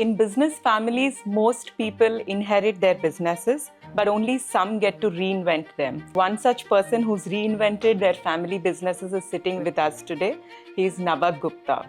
In business families, most people inherit their businesses, but only some get to reinvent them. One such person who's reinvented their family businesses is sitting with us today. He's Navak Gupta.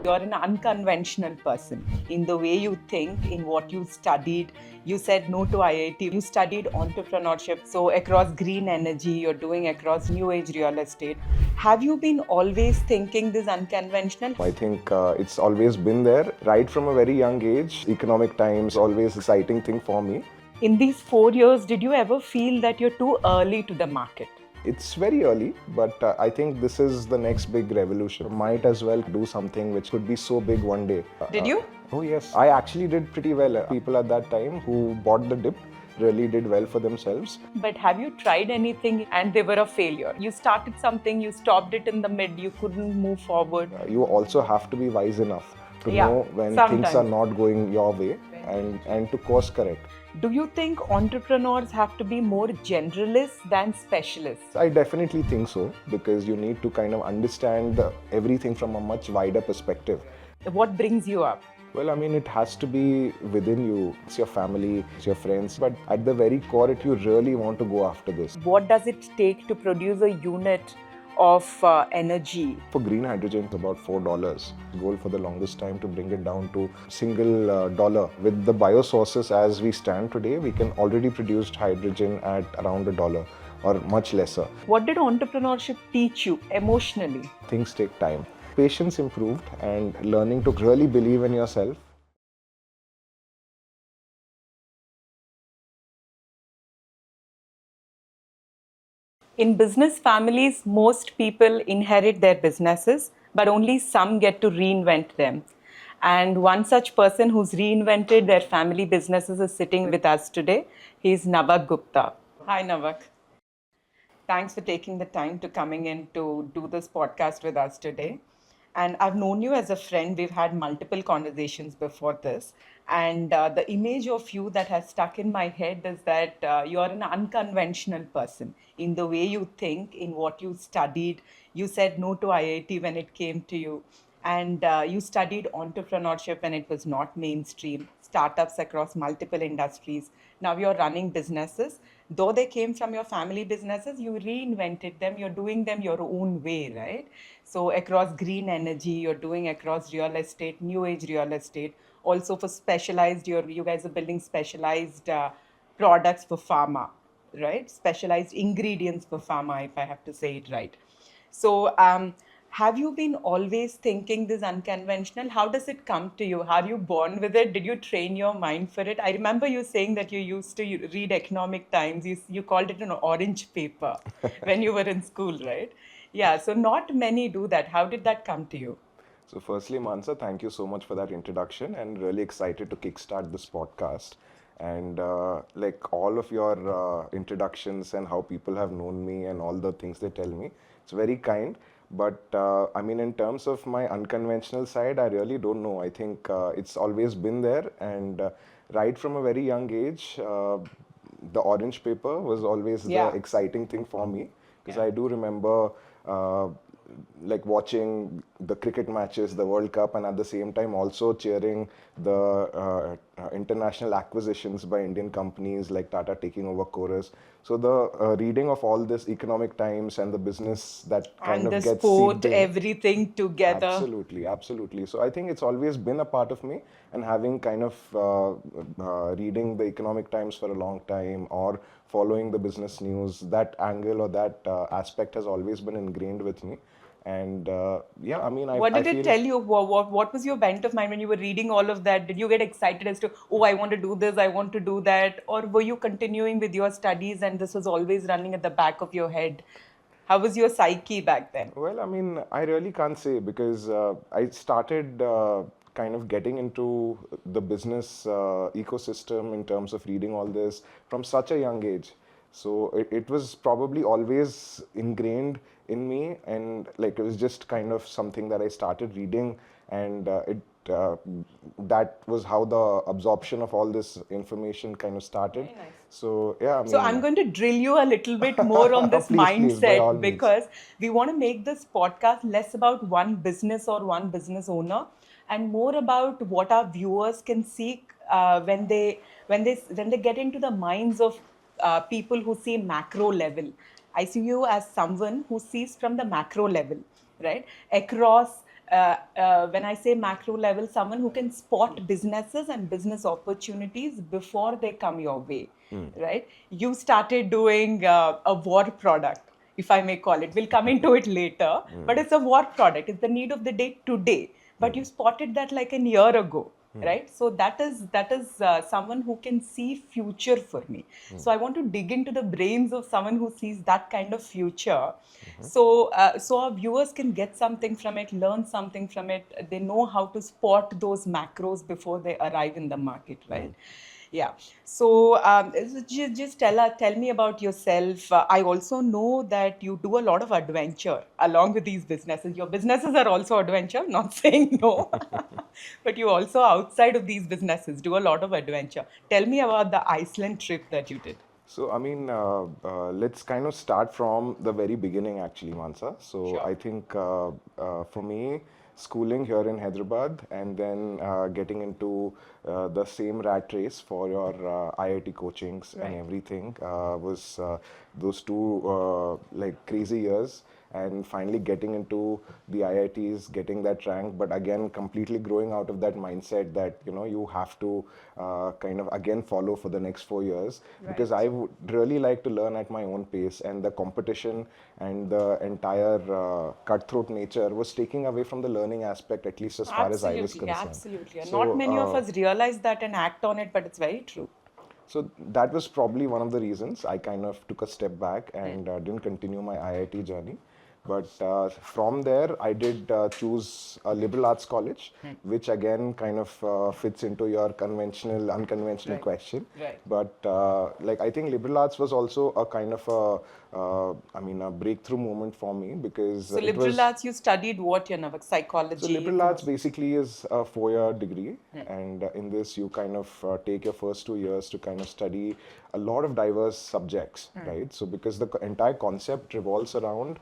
You're an unconventional person in the way you think, in what you studied. You said no to IIT. You studied entrepreneurship. So across green energy, you're doing across new age real estate. Have you been always thinking this unconventional? I think it's always been there right from a very young age. Economic times always exciting thing for me. In these 4 years, did you ever feel that you're too early to the market? It's very early, but I think this is the next big revolution. Might as well do something which could be so big one day. Did you? Oh yes, I actually did pretty well. People at that time who bought the dip really did well for themselves. But have you tried anything and they were a failure? You started something, you stopped it in the mid, you couldn't move forward. You also have to be wise enough to know when things are not going your way and to course correct. Do you think entrepreneurs have to be more generalists than specialists? I definitely think so, because you need to kind of understand everything from a much wider perspective. What brings you up? Well, I mean, it has to be within you. It's your family, it's your friends. But at the very core, if you really want to go after this. What does it take to produce a unit of energy? For green hydrogen, it's about $4. Goal for the longest time to bring it down to single dollar. With the biosources as we stand today, we can already produce hydrogen at around $1 or much lesser. What did entrepreneurship teach you emotionally? Things take time. Patience improved and learning to really believe in yourself. In business families, most people inherit their businesses, but only some get to reinvent them. And one such person who's reinvented their family businesses is sitting with us today. He's Navak Gupta. Hi, Navak. Thanks for taking the time to coming in to do this podcast with us today. And I've known you as a friend. We've had multiple conversations before this. And the image of you that has stuck in my head is that you're an unconventional person in the way you think, in what you studied. You said no to IIT when it came to you. And you studied entrepreneurship when it was not mainstream, startups across multiple industries. Now you're running businesses. Though they came from your family businesses, you reinvented them. You're doing them your own way, right? So across green energy, you're doing across real estate, new age real estate. Also for specialized, you guys are building specialized products for pharma, right? Specialized ingredients for pharma, if I have to say it right. So have you been always thinking this unconventional? How does it come to you? Are you born with it? Did you train your mind for it? I remember you saying that you used to read Economic Times. You called it an orange paper when you were in school, right? Yeah, so not many do that. How did that come to you? So firstly, Mansa, thank you so much for that introduction, and really excited to kickstart this podcast. And like all of your introductions and how people have known me and all the things they tell me, it's very kind. But I mean, in terms of my unconventional side, I really don't know. I think it's always been there. And right from a very young age, the orange paper was always the exciting thing for me. Because I do remember like watching the cricket matches, the World Cup, and at the same time also cheering the international acquisitions by Indian companies like Tata taking over Chorus. So the reading of all this Economic Times and the business that kind of gets and the sport, everything together. Absolutely, absolutely. So I think it's always been a part of me, and having kind of reading the Economic Times for a long time or following the business news, that angle or that aspect has always been ingrained with me. And yeah, I mean, what did it tell you? What was your bent of mind when you were reading all of that? Did you get excited as to, oh, I want to do this, I want to do that? Or were you continuing with your studies and this was always running at the back of your head? How was your psyche back then? Well, I mean, I really can't say, because I started kind of getting into the business ecosystem in terms of reading all this from such a young age. So it was probably always ingrained in me, and like it was just kind of something that I started reading, and that was how the absorption of all this information kind of started. Very nice. So yeah, I So I'm mean, going to drill you a little bit more on this please, by all mindset means. because we want to make this podcast less about one business or one business owner and more about what our viewers can seek when they get into the minds of people who see macro level. I see you as someone who sees from the macro level, right? Across, when I say macro level, someone who can spot businesses and business opportunities before they come your way, right? You started doing a war product, if I may call it. We'll come into it later, but it's a war product. It's the need of the day today. But you spotted that like a year ago, right? So that is someone who can see future for me. So I want to dig into the brains of someone who sees that kind of future. So our viewers can get something from it, learn something from it. They know how to spot those macros before they arrive in the market, right? Yeah. So just tell me about yourself. I also know that you do a lot of adventure along with these businesses. Your businesses are also adventure, not saying no, but you also outside of these businesses do a lot of adventure. Tell me about the Iceland trip that you did. So, I mean, let's kind of start from the very beginning, actually, Mansa. So, Sure. I think for me, schooling here in Hyderabad and then getting into the same rat race for your IIT coachings and Right. everything was those two like crazy years, and finally getting into the IITs, getting that rank, but again completely growing out of that mindset that you have to kind of again follow for the next 4 years, because Right. I would really like to learn at my own pace, and the competition and the entire cutthroat nature was taking away from the learning aspect, at least as far as I was Absolutely, concerned. absolutely. And not So many of us realize that and act on it, but it's very true. so that was probably one of the reasons I kind of took a step back and didn't continue my IIT journey. But from there, I did choose a liberal arts college, which again kind of fits into your conventional, unconventional Right. question. Right. But like I think liberal arts was also a kind of I mean, a breakthrough moment for me, because So it liberal was. arts, you studied what, Navak? So Psychology, liberal arts philosophy. basically is a 4-year degree, and in this you kind of take your first 2 years to kind of study a lot of diverse subjects, right? So because the entire concept revolves around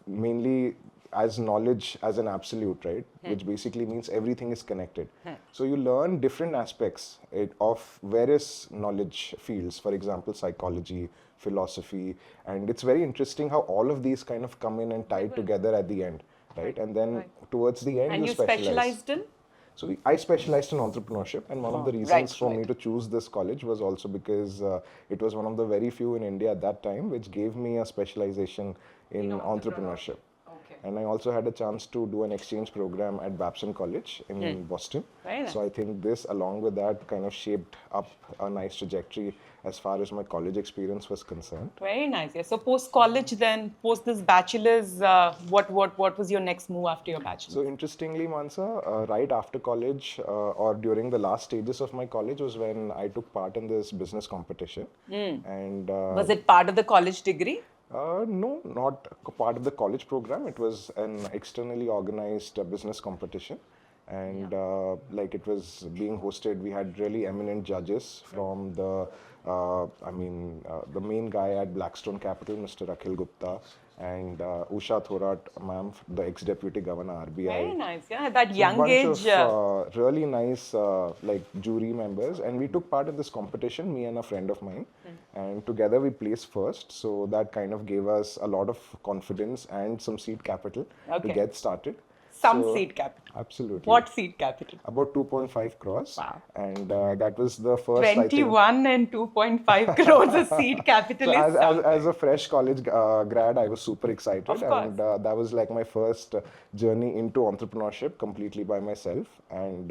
mainly as knowledge as an absolute, right? Which basically means everything is connected. So you learn different aspects of various knowledge fields, for example, psychology, philosophy, and it's very interesting how all of these kind of come in and tied together at the end, right? And then Right. towards the end, And you you specialize. specialized in? So I specialized in entrepreneurship, and one of the Oh, reasons right, for me right. to choose this college was also because it was one of the very few in India at that time which gave me a specialization in entrepreneurship. Okay. And I also had a chance to do an exchange program at Babson College in Boston. Very nice. So I think this, along with that, kind of shaped up a nice trajectory as far as my college experience was concerned. Very nice. Yeah. So post college, then post this bachelor's, what was your next move after your bachelor's? So interestingly, Mansa, right after college or during the last stages of my college was when I took part in this business competition. And Was it part of the college degree? no, not part of the college program. It was an externally organized business competition. And like it was being hosted, we had really eminent judges from the main guy at Blackstone Capital, Mr. Akhil Gupta, and Usha Thorat, ma'am, the ex-deputy governor, Very RBI. nice. Yeah, that So a young bunch age. of really nice like jury members, and we took part in this competition, me and a friend of mine, and together we placed first. So that kind of gave us a lot of confidence and some seed capital to Okay. get started. Some So seed capital. absolutely. What seed capital? About 2.5 crores, Wow. and that was the first, I think. 21 and 2.5 crores of seed capital So is as something. a fresh college grad, I was super excited, Of course. and that was like my first journey into entrepreneurship completely by myself. And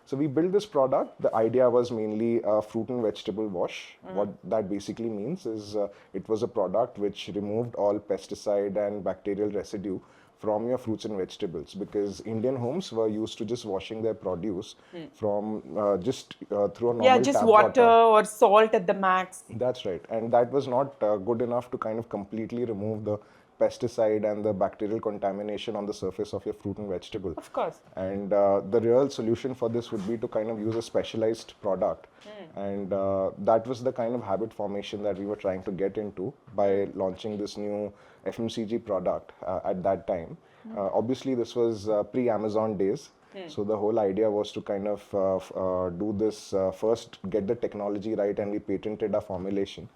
so we built this product. The idea was mainly a fruit and vegetable wash. What that basically means is it was a product which removed all pesticide and bacterial residue from your fruits and vegetables, because Indian homes were used to just washing their produce from just through a Yeah, normal just tap water water. or salt at the max. That's right. And that was not good enough to kind of completely remove the pesticide and the bacterial contamination on the surface of your fruit and vegetable. Of course. And the real solution for this would be to kind of use a specialized product. And that was the kind of habit formation that we were trying to get into by launching this new FMCG product at that time. Obviously, this was pre-Amazon days. So the whole idea was to kind of do this first, get the technology right, and we patented our formulation.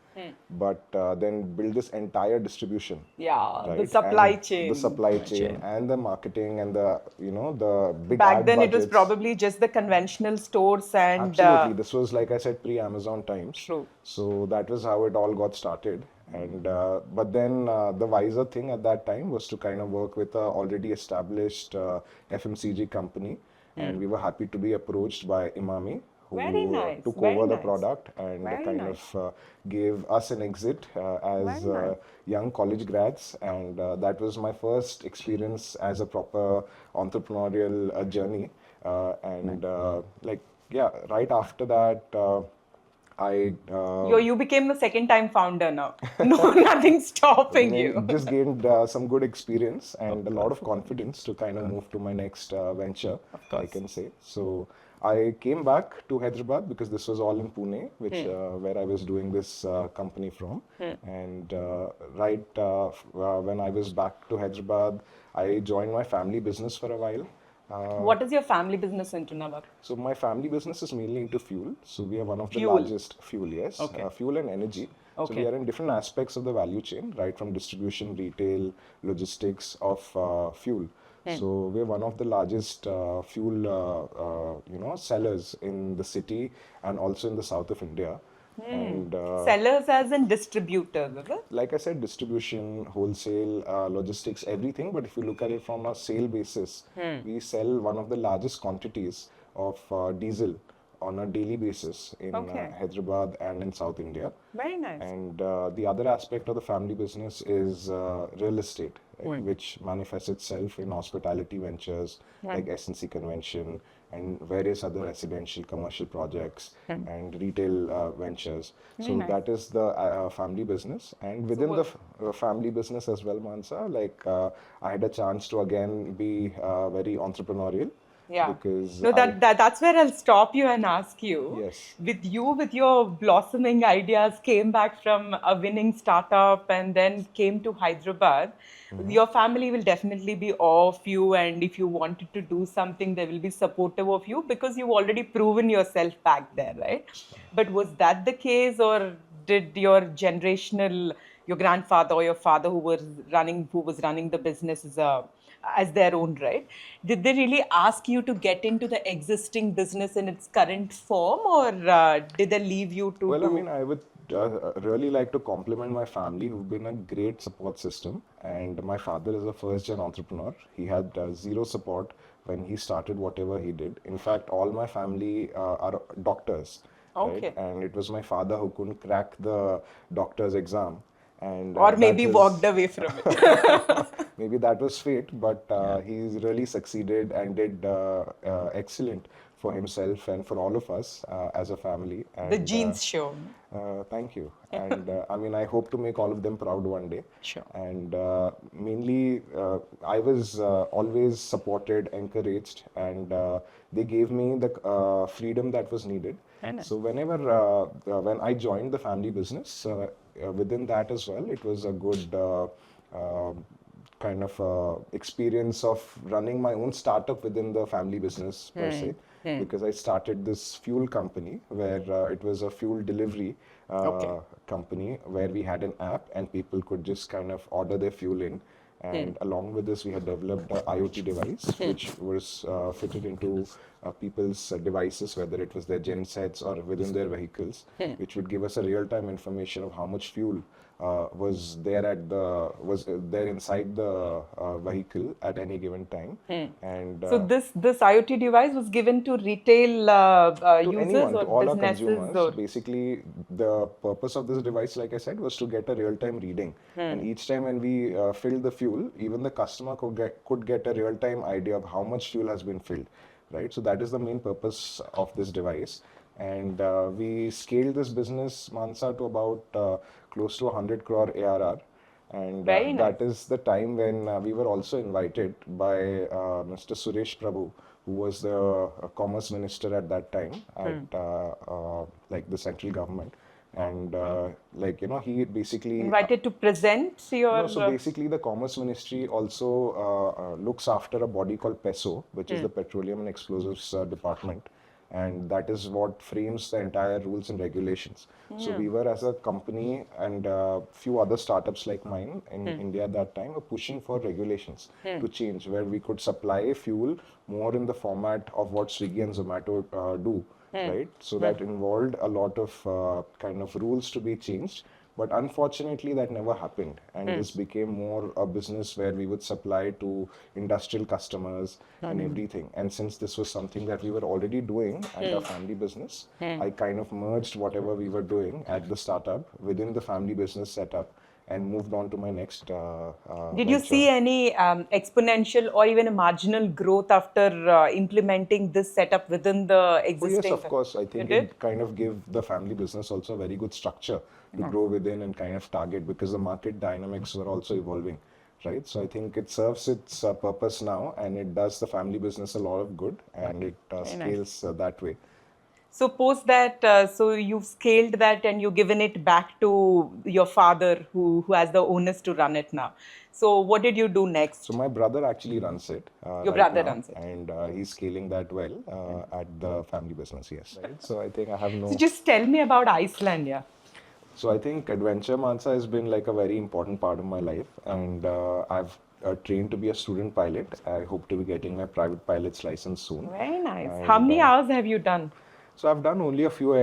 But then build this entire distribution. Yeah, the Right? supply And chain. the supply chain and the marketing and the the big Back ad then, it was budgets. probably just the conventional stores and. Absolutely, this was, like I said, pre-Amazon times. True. So that was how it all got started. And but then the wiser thing at that time was to kind of work with a already established FMCG company, and we were happy to be approached by Imami, who Very nice, took very over the nice. product and Very kind nice. of gave us an exit as Very nice. young college grads, and that was my first experience as a proper entrepreneurial journey. And like, yeah, right after that, I You became the second time founder now. No, nothing stopping you. just gained some good experience and a lot of confidence to kind of move to my next venture, I can say. So I came back to Hyderabad because this was all in Pune, which where I was doing this company from. And when I was back to Hyderabad, I joined my family business for a while. What is your family business into, Navak? So my family business is mainly into fuel. So we are one of the Fuel. largest fuel, yes, Okay. fuel and energy. So Okay. we are in different aspects of the value chain, right from distribution, retail, logistics of fuel. So we're one of the largest fuel, sellers in the city and also in the south of India. And Sellers as in distributors, is it? like I said, distribution, wholesale, logistics, everything. But if you look at it from a sale basis, we sell one of the largest quantities of diesel on a daily basis in Okay. Hyderabad and in South India. Very nice. And the other aspect of the family business is real estate, right, which manifests itself in hospitality ventures like S&C Convention and various other residential commercial projects and retail ventures. So nice. that is the family business. And within the family business as well, Mansa, like I had a chance to again be very entrepreneurial. Yeah. Because No, that's where I'll stop you and ask you. Yes. With your blossoming ideas, came back from a winning startup and then came to Hyderabad. Your family will definitely be of you, and if you wanted to do something, they will be supportive of you because you've already proven yourself back there, right? But was that the case, or did your grandfather or your father who was running the business as their own right, did they really ask you to get into the existing business in its current form, or did they leave you to Well, do? I mean, I would really like to compliment my family, who've been a great support system. And my father is a first-gen entrepreneur. He had zero support when he started whatever he did. In fact, all my family are doctors, Okay. right? And it was my father who couldn't crack the doctor's exam. And Or that maybe was- walked away from it. maybe that was fate, but he's really succeeded and did excellent for himself and for all of us as a family. And, The genes show. thank you. And I mean, I hope to make all of them proud one day. Sure. And mainly, I was always supported, encouraged, and they gave me the freedom that was needed. So when I joined the family business, within that as well, it was a good kind of experience of running my own startup within the family business per se, because I started this fuel company where it was a fuel delivery company where we had an app and people could just kind of order their fuel in. And along with this, we had developed an IoT device, which was fitted into people's devices, whether it was their gen sets or within their vehicles, which would give us a real-time information of how much fuel was there inside the vehicle at any given time. And So this IoT device was given to retail to users anyone, or to all our businesses, consumers. or Basically, the purpose of this device, like I said, was to get a real-time reading. And each time when we filled the fuel, even the customer could get a real-time idea of how much fuel has been filled, right? So that is the main purpose of this device. And we scaled this business, Mansa, to about close to 100 crore ARR. And Very nice. that is the time when we were also invited by Mr. Suresh Prabhu, who was the commerce minister at that time at like the central government. And like, you know, he basically Invited to present your. no, so basically the Commerce Ministry also looks after a body called PESO, which is the Petroleum and Explosives Department, and that is what frames the entire rules and regulations. So we were, as a company and a few other startups like mine in India at that time, were pushing for regulations to change, where we could supply fuel more in the format of what Swiggy and Zomato do, right? So that involved a lot of kind of rules to be changed. But unfortunately, that never happened. And this became more a business where we would supply to industrial customers and everything. And since this was something that we were already doing at our family business, I kind of merged whatever we were doing at the startup within the family business setup and moved on to my next Did you venture. see any exponential or even a marginal growth after implementing this setup within the Oh, existing? yes, of course. I think You did? it kind of gave the family business also a very good structure to grow within and kind of target, because the market dynamics were also evolving, right? So I think it serves its purpose now, and it does the family business a lot of good, and it scales that way. So post that, so you've scaled that and you've given it back to your father, who has the onus to run it now. So what did you do next? So my brother actually runs it Your right brother now, runs it. and he's scaling that well at the family business. Yes, right. So I think I have no. So just tell me about Iceland, yeah. So I think adventure, Mansa, has been like a very important part of my life, and I've trained to be a student pilot. I hope to be getting my private pilot's license soon. Very nice. How many hours have you done? So I've done only a few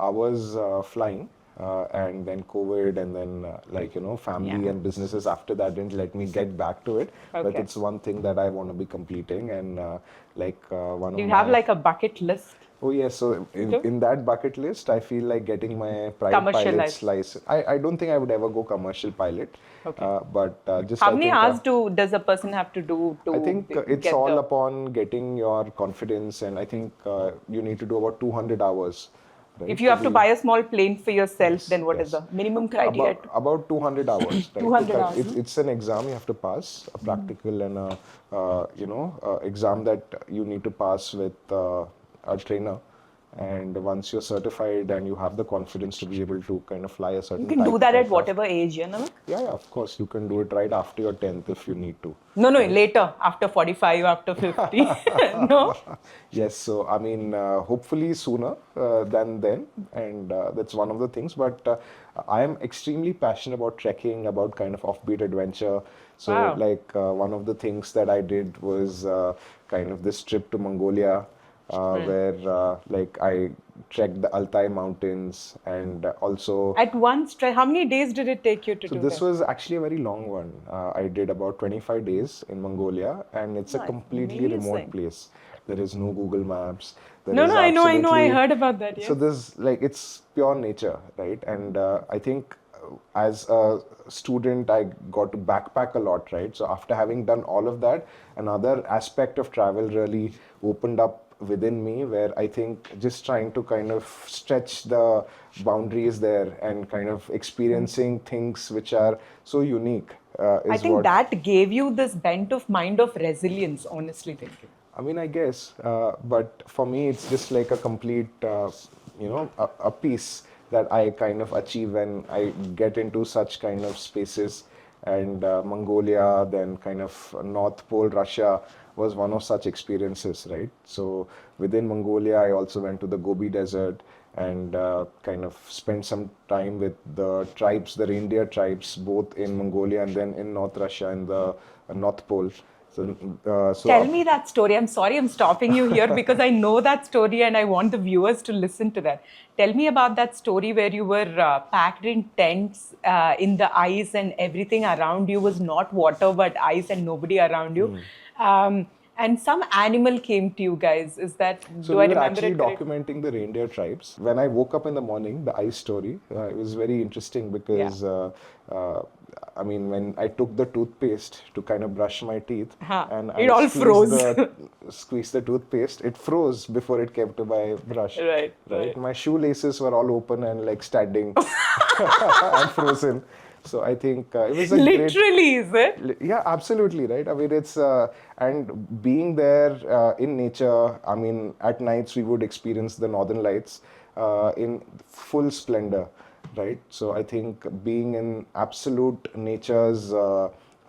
hours flying, and then COVID, and then like, you know, family and businesses after that didn't let me get back to it. But Okay. it's one thing that I want to be completing, and one Do of you have my like a bucket list? Oh yes, so in that bucket list, I feel like getting my private Commercial pilot's license. I don't think I would ever go commercial pilot, Okay. but just How I many think hours does a person have to do to I think it's get all the... upon getting your confidence, and I think you need to do about 200 hours. Right, If you have to buy a small plane for yourself, then what is yes. the minimum criteria? About 200 hours, right? 200 hours. It's an exam you have to pass, a practical and a exam that you need to pass with a trainer. And once you're certified and you have the confidence to be able to kind of fly a certain You can type do of that at aircraft. whatever age, you know? Yeah, of course. You can do it right after your 10th if you need to. No, later, after 45, after 50. No? Yes, so I mean, hopefully sooner than then, and that's one of the things. But I am extremely passionate about trekking, about kind of offbeat adventure. So, Wow. like, one of the things that I did was kind of this trip to Mongolia, where like I trekked the Altai mountains, and also. At once, how many days did it take you to So do this that? was actually a very long one. I did about 25 days in Mongolia, and it's a Nice. completely remote Amazing. place. There is no Google Maps. There No, is I know, I absolutely- heard about that, yes. So there's like, it's pure nature, right? And I think as a student, I got to backpack a lot, right? So after having done all of that, another aspect of travel really opened up within me, where I think just trying to kind of stretch the boundaries there and kind of experiencing things which are so unique is I think what that gave you this bent of mind of resilience, honestly thinking. I mean, I guess, but for me, it's just like a complete, a piece that I kind of achieve when I get into such kind of spaces. And Mongolia, then kind of North Pole, Russia was one of such experiences, right? So within Mongolia, I also went to the Gobi Desert and kind of spent some time with the tribes, the reindeer tribes, both in Mongolia and then in North Russia and the North Pole. So Tell me that story. I'm sorry I'm stopping you here because I know that story and I want the viewers to listen to that. Tell me about that story where you were packed in tents in the ice and everything around you was not water but ice and nobody around you. And some animal came to you guys. Is that, So do we I were remember actually it correctly? documenting the reindeer tribes. When I woke up in the morning, the ice story, it was very interesting because, I mean, when I took the toothpaste to kind of brush my teeth, and It all froze. Squeezed the toothpaste, it froze before it came to my brush. Right. My shoelaces were all open and like standing and frozen. So I think it was a great. Literally, is it? Yeah, absolutely, right? I mean, it's and being there in nature. I mean, at nights we would experience the northern lights in full splendor, right? So I think being in absolute nature's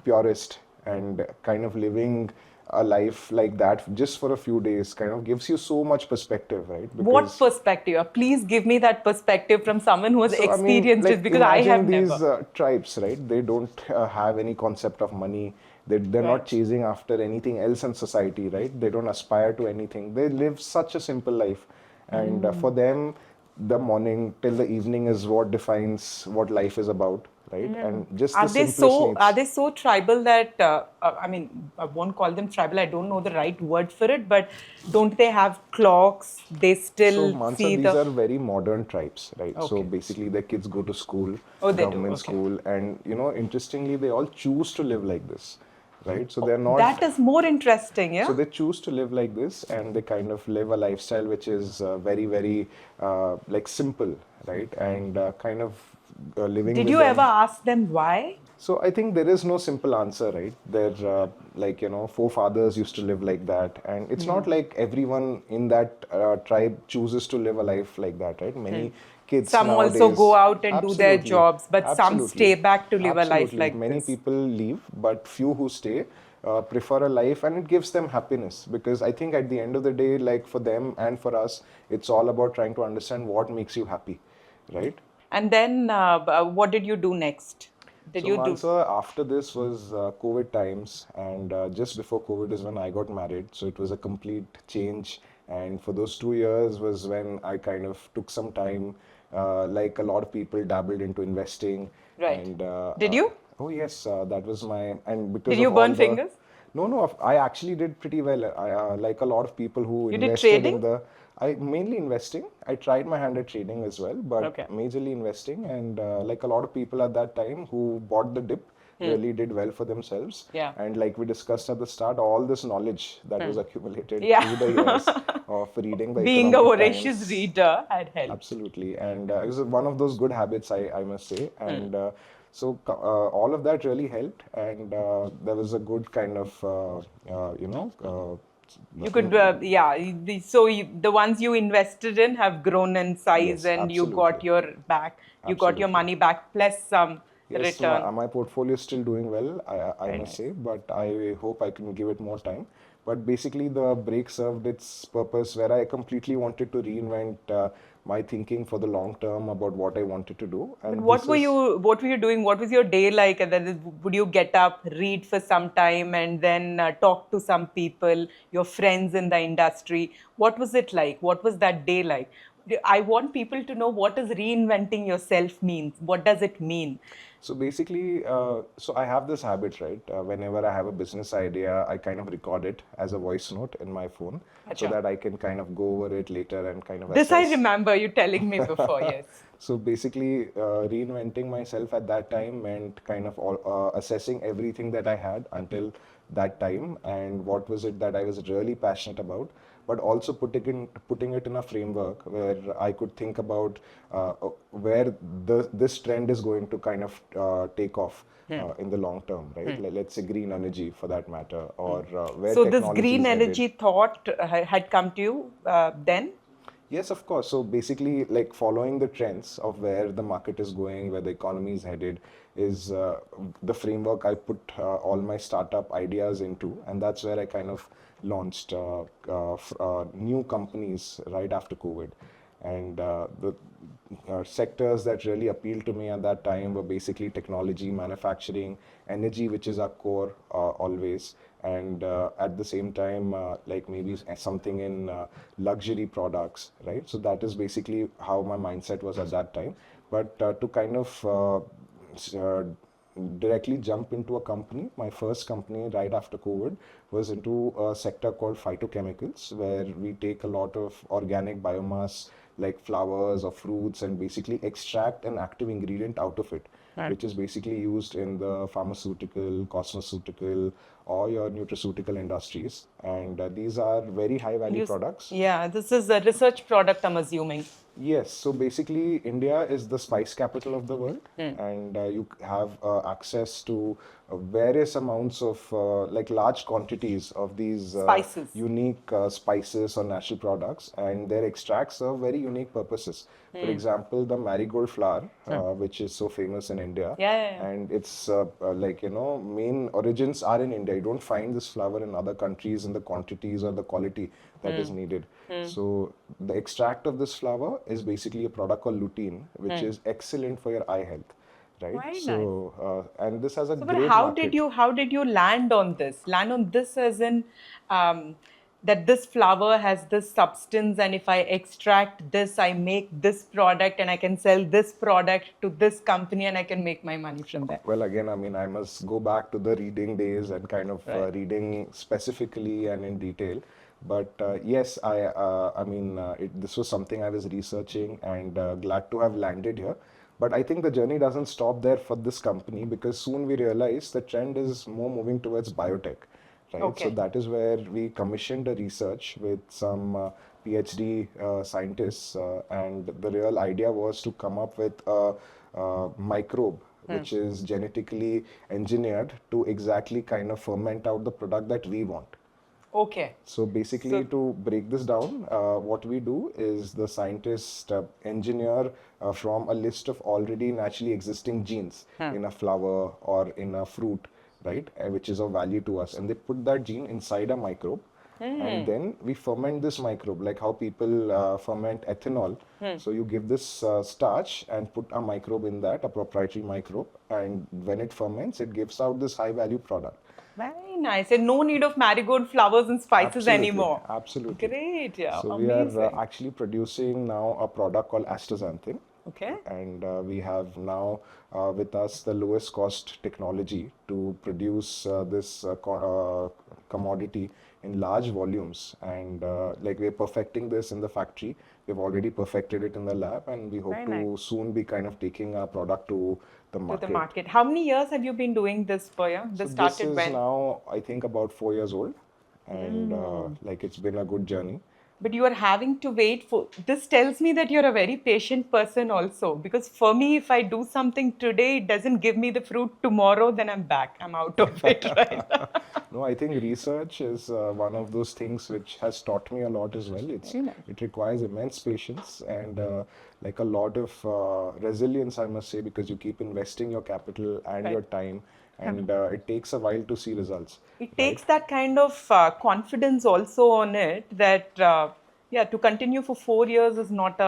purest and kind of living a life like that just for a few days kind of gives you so much perspective, right? What Because perspective? Please give me that perspective from someone who has so, I mean, experienced it like because I have imagine never. these tribes, right? They don't have any concept of money. They're not Right. chasing after anything else in society, right? They don't aspire to anything. They live such a simple life. And for them, the morning till the evening is what defines what life is about, right? And just the simplest Are needs. they so tribal that I mean, I won't call them tribal, I don't know the right word for it, but don't they have clocks? They So still Mansa, see these the. are very modern tribes, right? So Okay. basically, their kids go to school, Oh, they do. government Okay. school, and interestingly, they all choose to live like this, right? So they're That not. is more interesting, So yeah? they choose to live like this, and they kind of live a lifestyle which is very, very like simple, right? And kind of living Did with you ever them. ask them why? So I think there is no simple answer, right? There, like forefathers used to live like that, and it's not like everyone in that tribe chooses to live a life like that, right? Many kids Some also go nowadays, out and do their absolutely, jobs, but some stay absolutely, back to live a life absolutely. like Many this. people leave, but few who stay prefer a life, and it gives them happiness because I think at the end of the day, like for them and for us, it's all about trying to understand what makes you happy, right? And then what did you do next? Did So you do? Mansa, after this was COVID times, and just before COVID is when I got married. So it was a complete change. And for those 2 years was when I kind of took some time, like a lot of people dabbled into investing. Right. And Did you? oh yes, that was my, and Did because you of all burn the, fingers? no, no, I actually did pretty well. Like a lot of people who You did invested in trading? the, I mainly investing. I tried my hand at trading as well, but Okay. majorly investing. And like a lot of people at that time who bought the dip really did well for themselves. Yeah. And like we discussed at the start, all this knowledge that was accumulated Yeah. through the years of reading the Being a economic voracious times. reader had helped. Absolutely, and it was one of those good habits, I must say. And so all of that really helped, and there was a good kind of, You could, yeah. The ones you invested in have grown in size, yes, and you got absolutely, your back. You got your absolutely. money back plus some Yes, so return. my portfolio is still doing well, I Very must nice. say, but I hope I can give it more time. But basically, the break served its purpose where I completely wanted to reinvent my thinking for the long term about what I wanted to do. But And what this were is. you? What were you doing? What was your day like? And then would you get up, read for some time, and then talk to some people, your friends in the industry? What was it like? What was that day like? I want people to know what does reinventing yourself means. What does it mean? So basically, so I have this habit, right? Whenever I have a business idea, I kind of record it as a voice note in my phone so Acha. that I can kind of go over it later and kind of This I assess. remember you telling me before. Yes. So basically, reinventing myself at that time meant kind of assessing everything that I had until that time and what was it that I was really passionate about, but also putting it in a framework where I could think about where this trend is going to kind of take off in the long term, right? Let's say green energy for that matter, or where So this technology green is headed. energy thought had come to you then. Yes, of course. So basically, like following the trends of where the market is going, where the economy is headed, is the framework I put all my startup ideas into, and that's where I kind of launched new companies right after COVID. And the sectors that really appealed to me at that time were basically technology, manufacturing, energy, which is our core always, and at the same time, like maybe something in luxury products, right? So that is basically how my mindset was at that time. But to kind of directly jump into a company, my first company right after COVID was into a sector called phytochemicals, where we take a lot of organic biomass like flowers or fruits and basically extract an active ingredient out of it, Right. which is basically used in the pharmaceutical, cosmeceutical, or your nutraceutical industries. And these are very high value products. Yeah, this is a research product, I'm assuming. Yes, so basically, India is the spice capital of the world, and you have access to various amounts of like large quantities of these Spices. unique spices or natural products, and their extracts serve very unique purposes. For example, the marigold flower, which is so famous in India, Yeah. and its like main origins are in India. You don't find this flower in other countries in the quantities or the quality that is needed. So the extract of this flower is basically a product called lutein, which is excellent for your eye health, right? Very nice. So and this has a So, but great market. how did you land on this? Land on this as in that this flower has this substance, and if I extract this, I make this product, and I can sell this product to this company, and I can make my money from there. Well, again, I mean, I must go back to the reading days and kind of Right. reading specifically and in detail. But yes, I mean, this was something I was researching and glad to have landed here. But I think the journey doesn't stop there for this company, because soon we realized the trend is more moving towards biotech, right? So Okay. that is where we commissioned a research with some PhD scientists, and the real idea was to come up with a microbe which is genetically engineered to exactly kind of ferment out the product that we want. Okay. So basically, to break this down, what we do is the scientists engineer from a list of already naturally existing genes in a flower or in a fruit, right, which is of value to us. And they put that gene inside a microbe. And then we ferment this microbe, like how people ferment ethanol. So you give this starch and put a microbe in that, a proprietary microbe. And when it ferments, it gives out this high value product. Very nice. And no need of marigold flowers and spices Absolutely, anymore. absolutely. Great. Yeah. So we are Amazing. actually producing now a product called astaxanthin, Okay. and we have now with us the lowest cost technology to produce this commodity in large volumes. And like we're perfecting this in the factory. We've already perfected it in the lab, and we hope Very to nice. soon be kind of taking our product to the To the market. market. How many years have you been doing this per year? So This this started is when? now, I think, about 4 years old, and like it's been a good journey. But you are having to wait for this tells me that you're a very patient person also, because for me, if I do something today, it doesn't give me the fruit tomorrow, then I'm back, I'm out of it, right? No, I think research is one of those things which has taught me a lot as well. Very nice. It requires immense patience and like a lot of resilience, I must say, because you keep investing your capital and Right. your time, and it takes a while to see results. It Right? takes that kind of confidence also on it that yeah, to continue for 4 years is not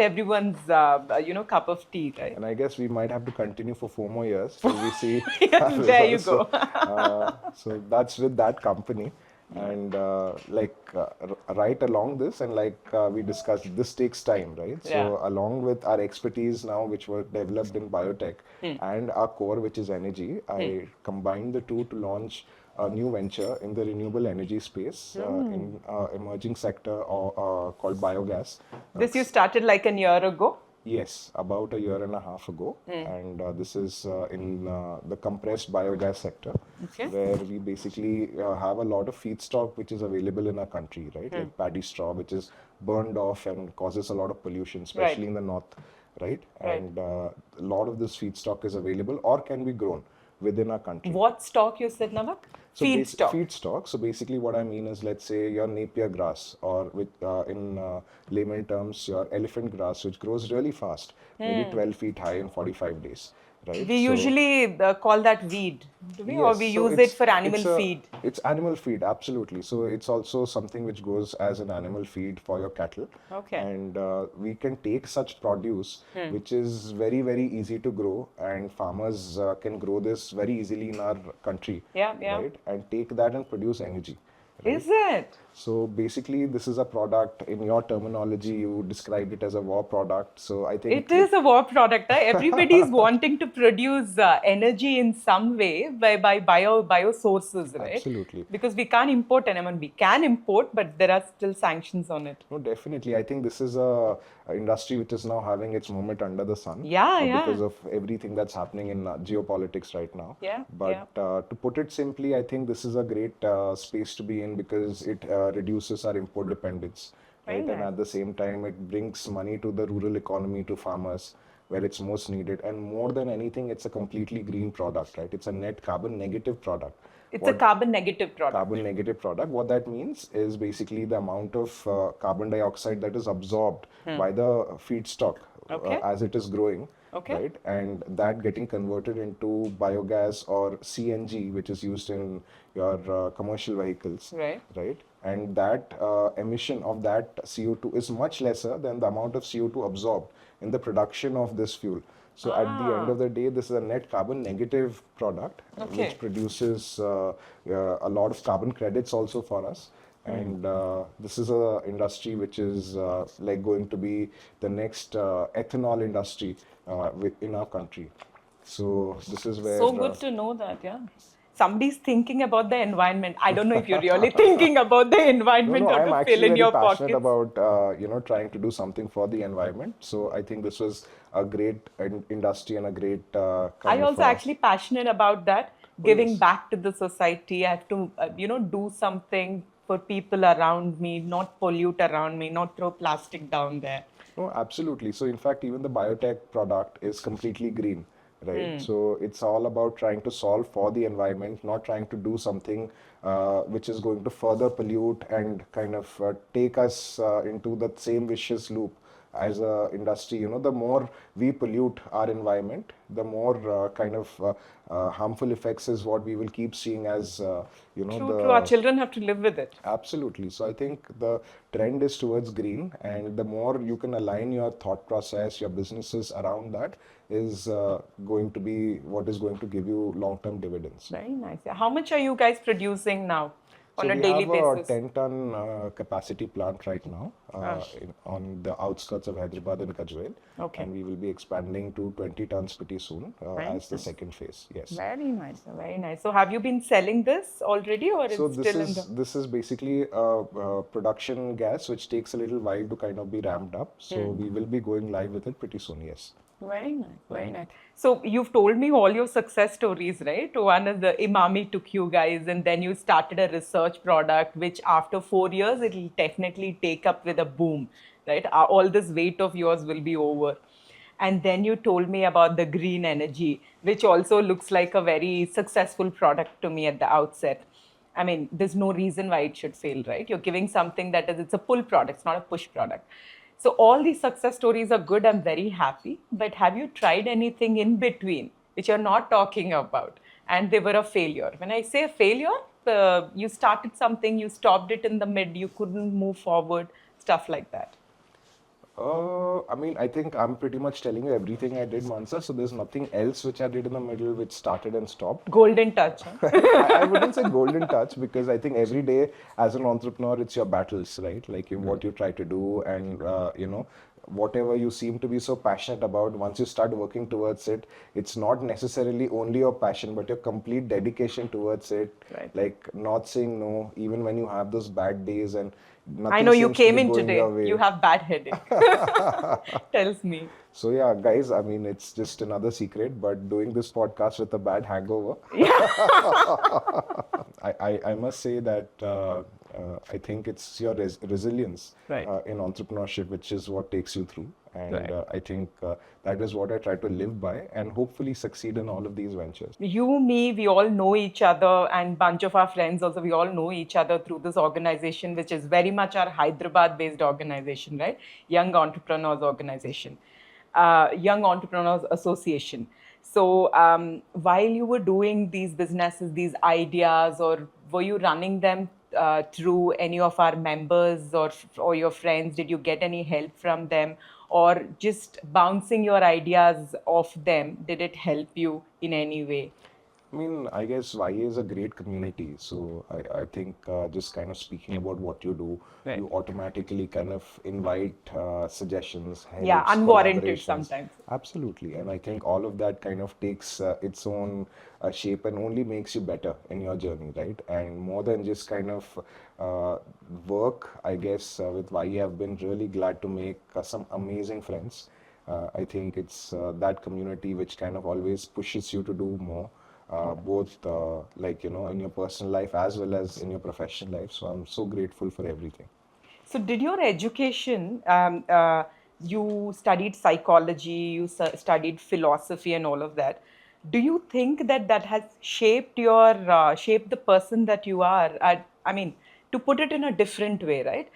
everyone's cup of tea, right? And I guess we might have to continue for 4 more years till we see Yeah, our there you results. go. So that's with that company. And right along this, and like we discussed, this takes time, right? Yeah. So along with our expertise now, which were developed in biotech, and our core, which is energy, I combined the two to launch a new venture in the renewable energy space in emerging sector called biogas. This you started like a year ago. Yes, about a year and a half ago, and this is in the compressed biogas sector, Okay. where we basically have a lot of feedstock which is available in our country, right? Like paddy straw, which is burned off and causes a lot of pollution, especially in the north, right? Right. And a lot of this feedstock is available or can be grown within our country. What stock you said, Navak? Feedstock. Feedstock. So basically, what I mean is, let's say your Napier grass, or with in layman terms, your elephant grass, which grows really fast, maybe 12 feet high in 45 days, right? We So- usually call that weed, do we? Or Yes, we so use it for animal feed. It's animal feed, absolutely. So it's also something which goes as an animal feed for your cattle. Okay. And we can take such produce, which is very, very easy to grow, and farmers can grow this very easily in our country. Yeah, yeah. Right? And take that and produce energy. Is it? So basically, this is a product. In your terminology, you described it as a war product. So I It think is a war product. Everybody is wanting to produce energy in some way by bio sources, right? absolutely. Because we can't import, and I mean, we can import, but there are still sanctions on it. No, definitely. I think this is a industry which is now having its moment under the sun Yeah, because yeah, of everything that's happening in geopolitics right now. yeah, But yeah. to put it simply, I think this is a great space to be in because it reduces our import dependence, Very right? And nice. at the same time, it brings money to the rural economy, to farmers, where it's most needed. And more than anything, it's a completely green product, right? It's a net carbon negative product. It's a What carbon negative product. carbon negative product. What that means is basically the amount of carbon dioxide that is absorbed by the feedstock Okay, as it is growing, okay. right? And that getting converted into biogas or CNG, which is used in your commercial vehicles, Right. right? And that emission of that CO2 is much lesser than the amount of CO2 absorbed in the production of this fuel. So at the end Ah, of the day, this is a net carbon negative product, which okay. produces a lot of carbon credits also for us. And this is a industry which is like going to be the next ethanol industry in our country. So this is where So good to know that, yeah. Somebody's thinking about the environment. I don't know if you're really thinking about the no, environment no, or I'm to fill actually in very your passionate pockets. about trying to do something for the environment. So I think this was a great industry and a great I kind of also actually passionate about that, oh giving yes. back to the society. I have to, do something for people around me, not pollute around me, not throw plastic down there. No, absolutely. So, in fact, even the biotech product is completely green, right? So, it's all about trying to solve for the environment, not trying to do something which is going to further pollute and kind of take us into that same vicious loop as a industry. The more we pollute our environment, the more harmful effects is what we will keep seeing as True, true. Our the children have to live with it. absolutely. So I think the trend is towards green, and the more you can align your thought process, your businesses around that, is going to be what is going to give you long-term dividends. Very nice. Yeah. How much are you guys producing now So on a we daily have a basis? 10-ton capacity plant right now Ah, on the outskirts of Hyderabad and Kajvel, okay. and we will be expanding to 20 tons pretty soon Very as the nice. second phase. Yes. Very nice. Very nice. So have you been selling this already or So it's this still in is the... this is basically a production gas which takes a little while to kind of be ramped up. So we will be going live with it pretty soon. Yes. Very nice, very nice. So you've told me all your success stories, right? One is the Imami took you guys, and then you started a research product, which after 4 years it'll definitely take up with a boom, right? All this weight of yours will be over. And then you told me about the green energy, which also looks like a very successful product to me at the outset. I mean, there's no reason why it should fail, right? You're giving something that is, it's a pull product, it's not a push product. So all these success stories are good. I'm very happy. But have you tried anything in between, which you're not talking about, and they were a failure? When I say a failure, you started something, you stopped it in the mid, you couldn't move forward, stuff like that. I mean, I think I'm pretty much telling you everything I did, Mansa. So there's nothing else which I did in the middle which started and stopped. Golden touch, huh? I wouldn't say golden touch because I think every day as an entrepreneur, it's your battles, right? Like what you try to do and, whatever you seem to be so passionate about, once you start working towards it, it's not necessarily only your passion, but your complete dedication towards it. Right. Like not saying no, even when you have those bad days and I nothing know you seems to came be in going your today. You way. have bad headache. Tells me. So yeah, guys, I mean, it's just another secret, but doing this podcast with a bad hangover, I must say that I think it's your resilience Right. in entrepreneurship, which is what takes you through. And Right. I think that is what I try to live by and hopefully succeed in all of these ventures. You, me, we all know each other, and bunch of our friends also. We all know each other through this organization, which is very much our Hyderabad-based organization, right? Young Entrepreneurs Organization, Young Entrepreneurs Association. So while you were doing these businesses, these ideas, or were you running them through any of our members or your friends? Did you get any help from them, or just bouncing your ideas off them? Did it help you in any way? I mean, I guess YA is a great community. So I think just kind of speaking about what you do, Right. you automatically kind of invite suggestions, Yeah, helps, unwarranted collaborations. sometimes. Absolutely. And I think all of that kind of takes its own shape and only makes you better in your journey, right? And more than just kind of uh, work, I guess with YA, I've been really glad to make some amazing friends. I think it's that community which kind of always pushes you to do more, both like, in your personal life as well as in your professional life. So I'm so grateful for everything. So, did your education, you studied psychology, you studied philosophy, and all of that. Do you think that that has shaped shaped the person that you are? I mean, to put it in a different way, right?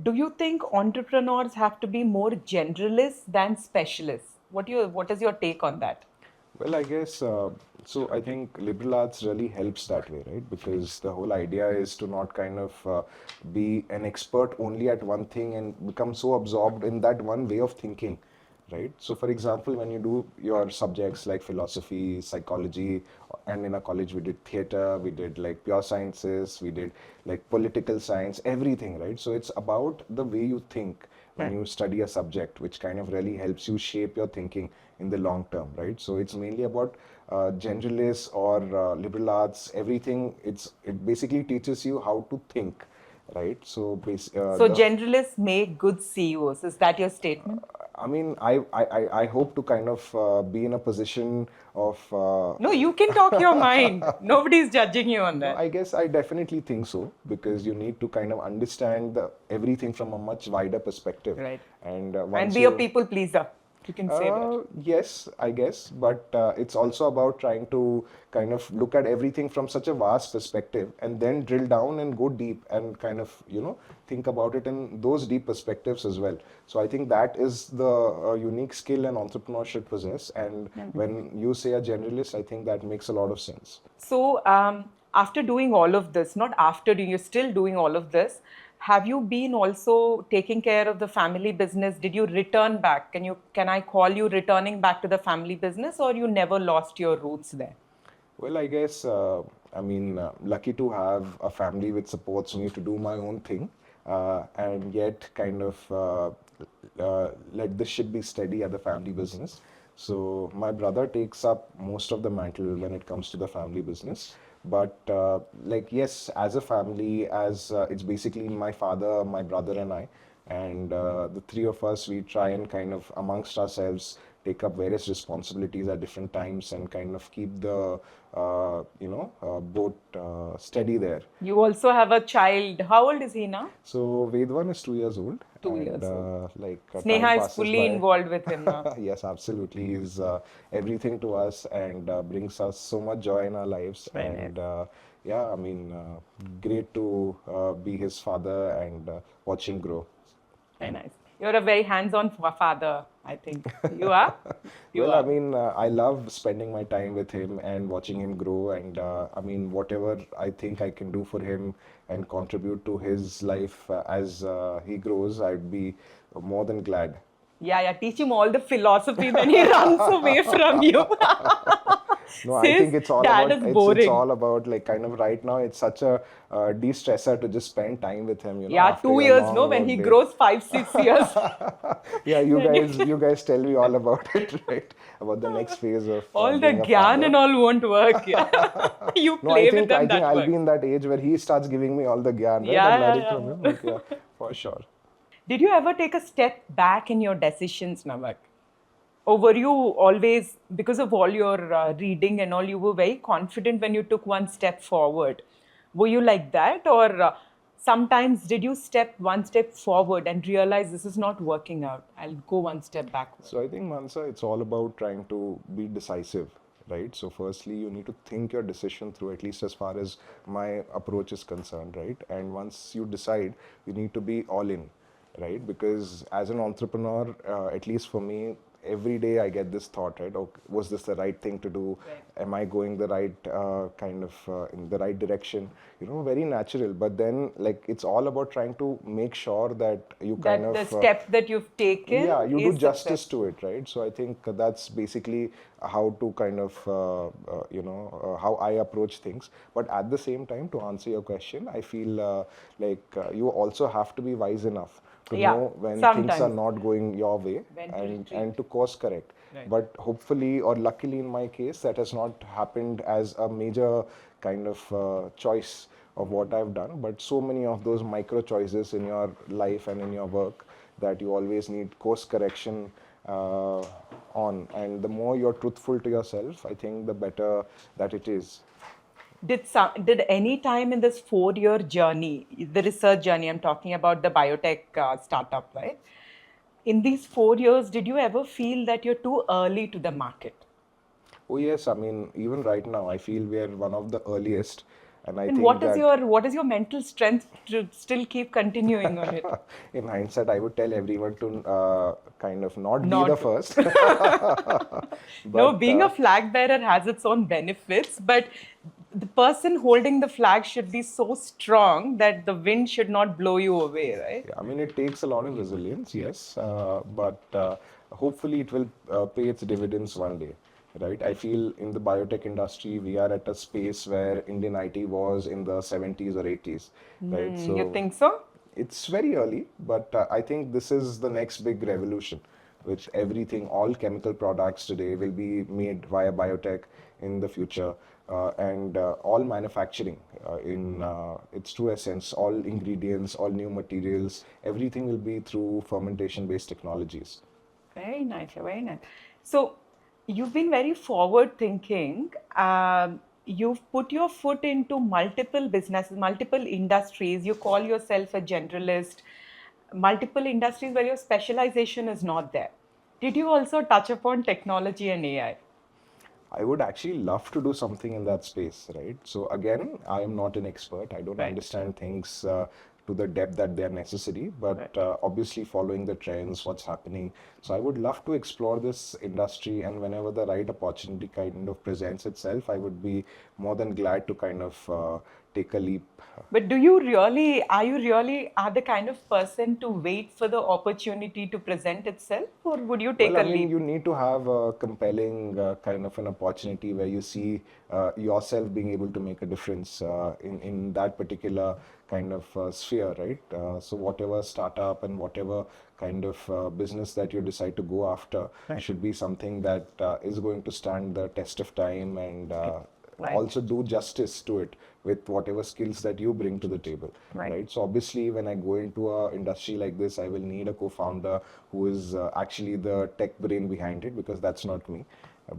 Do you think entrepreneurs have to be more generalists than specialists? What is your take on that? Well, I guess so. I think liberal arts really helps that way, right? Because the whole idea is to not kind of be an expert only at one thing and become so absorbed in that one way of thinking, right? So, for example, when you do your subjects like philosophy, psychology, and in our college we did theater, we did like pure sciences, we did like political science, everything, right? So it's about the way you think when Right. you study a subject, which kind of really helps you shape your thinking in the long term, right? So it's mainly about generalists or liberal arts, everything. It basically teaches you how to think, right? So So generalists make good CEOs. Is that your statement? I mean, I hope to kind of be in a position of No, you can talk your mind. Nobody's judging you on no, that. I guess I definitely think so, because you need to kind of understand everything from a much wider perspective. Right. And And once be a you people pleaser. You can say that. Yes, I guess, but it's also about trying to kind of look at everything from such a vast perspective and then drill down and go deep and kind of, think about it in those deep perspectives as well. So I think that is the unique skill and entrepreneurship possess. And when you say a generalist, I think that makes a lot of sense. So, after doing all of this, not after doing, you're still doing all of this, have you been also taking care of the family business? Did you return back? Can I call you returning back to the family business, or you never lost your roots there? Well, I guess, I mean, lucky to have a family which supports me to do my own thing, and yet kind of let the ship be steady at the family business. So my brother takes up most of the mantle when it comes to the family business. But like, yes, as a family, as it's basically my father, my brother, and I, and the three of us, we try and kind of amongst ourselves take up various responsibilities at different times and kind of keep the boat steady there. You also have a child. How old is he now? So Vedwan is 2 years old, 2 years and old. like time Sneha is passes fully by. involved with him now. Yes, absolutely. He's everything to us and brings us so much joy in our lives. Very nice. And yeah, I mean, great to be his father and watch him grow. Very nice. You're a very hands-on father, I think. You are? You Well, I are. mean, I love spending my time with him and watching him grow. And I mean, whatever I think I can do for him and contribute to his life as he grows, I'd be more than glad. Yeah, yeah. Teach him all the philosophy, then he runs away from you. No, I think Says, it's all Dad about is it's boring. all about like kind of right now. It's such a de-stressor to just spend time with him, Yeah, after two your years, no, long when he work day. grows 5, 6 years. Yeah, you Then guys, you you guys tell me all about it, right? About the next phase of all the being a gyan father. and all won't work. Yeah. You No, I play with think I them, think that I'll be works. in that age where he starts giving me all the gyan, right? I'm Yeah, learning yeah, from him. yeah. Like, yeah, for sure. Did you ever take a step back in your decisions, Navak? Or were you always, because of all your reading and all, you were very confident when you took one step forward? Were you like that? Or sometimes did you step one step forward and realize this is not working out? I'll go one step backward. So I think, Mansa, it's all about trying to be decisive, right? So firstly, you need to think your decision through, at least as far as my approach is concerned, right? And once you decide, you need to be all in, right? Because as an entrepreneur, at least for me, every day I get this thought, right? Okay, was this the right thing to do? Right. Am I going the right in the right direction? Very natural. But then, like, it's all about trying to make sure that you kind That of the step that you've taken yeah, you do is justice successful. to it, right? So I think that's basically how to kind of how I approach things. But at the same time, to answer your question, I feel you also have to be wise enough to Yeah, know when things are sometimes not going your way, when to and retreat. to course correct. Right. But hopefully, or luckily in my case, that has not happened as a major kind of choice of what I've done. But so many of those micro choices in your life and in your work that you always need course correction uh, on. And the more you're truthful to yourself, I think the better that it is. Did any time in this 4-year journey, the research journey, I'm talking about the biotech startup, right? In these 4 years, did you ever feel that you're too early to the market? Oh, yes, I mean, even right now, I feel we are one of the earliest. And I And think that what is your mental strength to still keep continuing on it? in hindsight, I would tell everyone to kind of not be the Not first. No, But being a flag bearer has its own benefits, but the person holding the flag should be so strong that the wind should not blow you away, right? yeah, I mean, it takes a lot of resilience, yes, but hopefully it will pay its dividends one day, right? I feel in the biotech industry, we are at a space where Indian IT was in the 70s or 80s, right? You So think so? it's very early, but I think this is the next big revolution. With everything, all chemical products today will be made via biotech in the future, and all manufacturing in its true essence, all ingredients, all new materials, everything will be through fermentation-based technologies. Very nice, very nice. So you've been very forward thinking. You've put your foot into multiple businesses, multiple industries. You call yourself a generalist, multiple industries where your specialization is not there. Did you also touch upon technology and AI? I would actually love to do something in that space, right? So again, I am not an expert. I don't Right. understand things to the depth that they are necessary, but Right. obviously following the trends, what's happening. So I would love to explore this industry, and whenever the right opportunity kind of presents itself, I would be more than glad to kind of take a leap. But are you really are the kind of person to wait for the opportunity to present itself, or would you Well, take I a mean, leap? you need to have a compelling kind of an opportunity where you see yourself being able to make a difference in that particular kind of sphere, right? So whatever startup and whatever kind of business that you decide to go after Right. should be something that is going to stand the test of time, and Right. also do justice to it with whatever skills that you bring to the table, Right. right? So obviously, when I go into a industry like this, I will need a co-founder who is actually the tech brain behind it, because that's not me.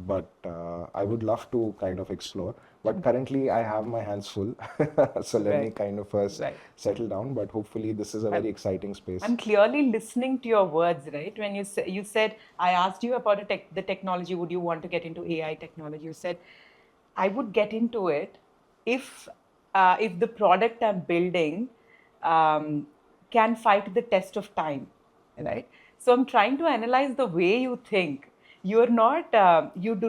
But I would love to kind of explore. But currently, I have my hands full, so let me Right. kind of first Right. settle down. But hopefully, this is a I'm, very exciting space. I'm clearly listening to your words, right? When you said I asked you about the technology, would you want to get into AI technology? You said I would get into it if if the product I'm building um, can fight the test of time, right? So I'm trying to analyze the way you think. You do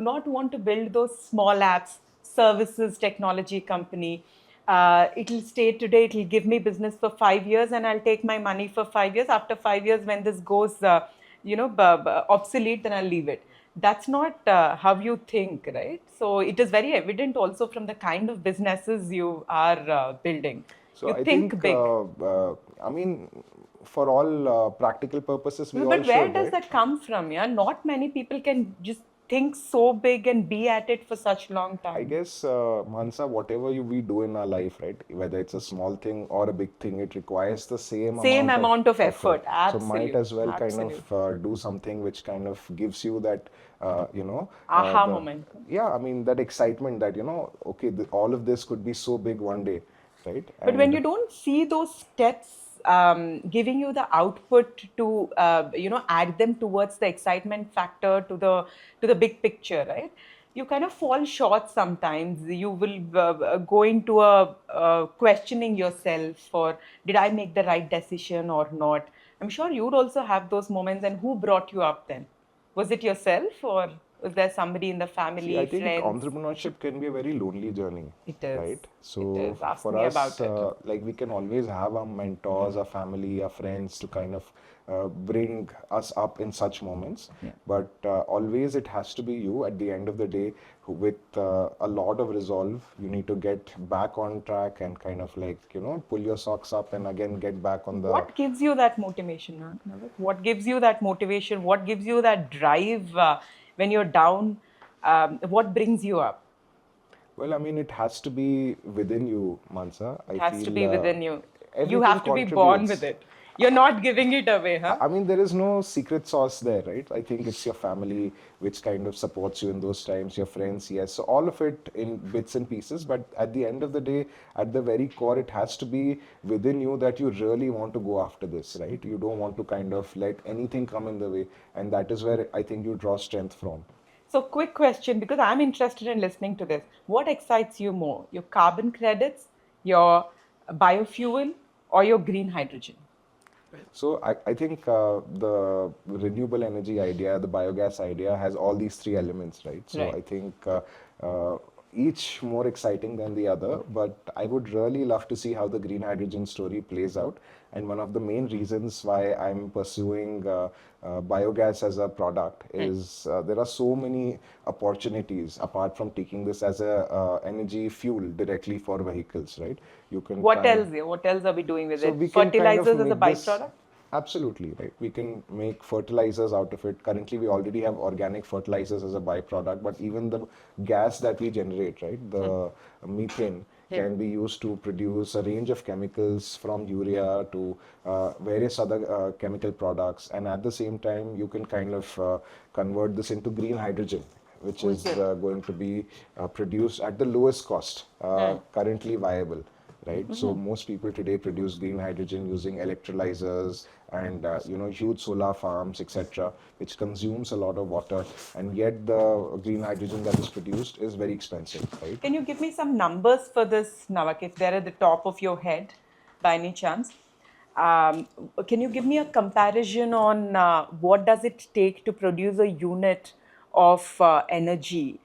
not want to build those small apps, services, technology company. It'll stay today. It'll give me business for 5 years, and I'll take my money for 5 years. After 5 years, when this goes, obsolete, then I'll leave it. That's not how you think, right? So it is very evident also from the kind of businesses you are building. So You I think think, big. I mean, for all practical purposes, we all But where should, does right? that come from? Yeah, not many people can just think so big and be at it for such long I time. guess, Mansa, whatever we do in our life, right, whether it's a small thing or a big thing, it requires the same Same amount of amount of effort. effort. So might Absolute. as well kind Absolute. of do something which kind of gives you that, Aha the moment. yeah, I mean that excitement that okay, all of this could be so big one day, right? But when And you don't see those steps giving you the output to add them towards the excitement factor to the big picture, right? You kind of fall short sometimes. You will go into a questioning yourself for did I make the right decision or not. I'm sure you'd also have those moments. And who brought you up then? Was it yourself, or was there somebody in the See, I family, think friends? entrepreneurship can be a very lonely journey, It is. right? It So is. Ask for me us, about it. like we can always have our mentors, our family, our friends to kind of bring us up in such moments. Yeah. But always it has to be you at the end of the day who, with a lot of resolve, you need to get back on track and kind of like, pull your socks up and again get back on the. What gives you that motivation, Navak? What gives you that motivation? What gives you that drive when you're down? What brings you up? Well, I mean, it has to be within you, Mansa. It I has to feel be within you. You everything have to be born with contributes. it. You're not giving it away, huh? I mean, there is no secret sauce there, right? I think it's your family which kind of supports you in those times, your friends, yes. So all of it in bits and pieces, but at the end of the day, at the very core, it has to be within you that you really want to go after this, right? You don't want to kind of let anything come in the way, and that is where I think you draw strength from. So, quick question, because I'm interested in listening to this. What excites you more? Your carbon credits, your biofuel, or your green hydrogen? So I think the renewable energy idea, the biogas idea has all these three elements, right? So Right. I think uh, each more exciting than the other, but I would really love to see how the green hydrogen story plays out. And one of the main reasons why I'm pursuing biogas as a product is there are so many opportunities apart from taking this as a energy fuel directly for vehicles, right? You can What try. else? What else are we doing with So it? we can kind of Fertilizers as a make this byproduct? absolutely right. We can make fertilizers out of it. Currently, we already have organic fertilizers as a byproduct, but even the gas that we generate, right, the methane can be used to produce a range of chemicals from urea to various other chemical products. And at the same time, you can kind of convert this into green hydrogen, which Who's is it? going to be produced at the lowest cost, Hmm. currently viable, right? So most people today produce green hydrogen using electrolyzers and huge solar farms, etc., which consumes a lot of water, and yet the green hydrogen that is produced is very expensive, right? Can you give me some numbers for this, Navak, if they're at the top of your head by any chance? Um, can you give me a comparison on what does it take to produce a unit of energy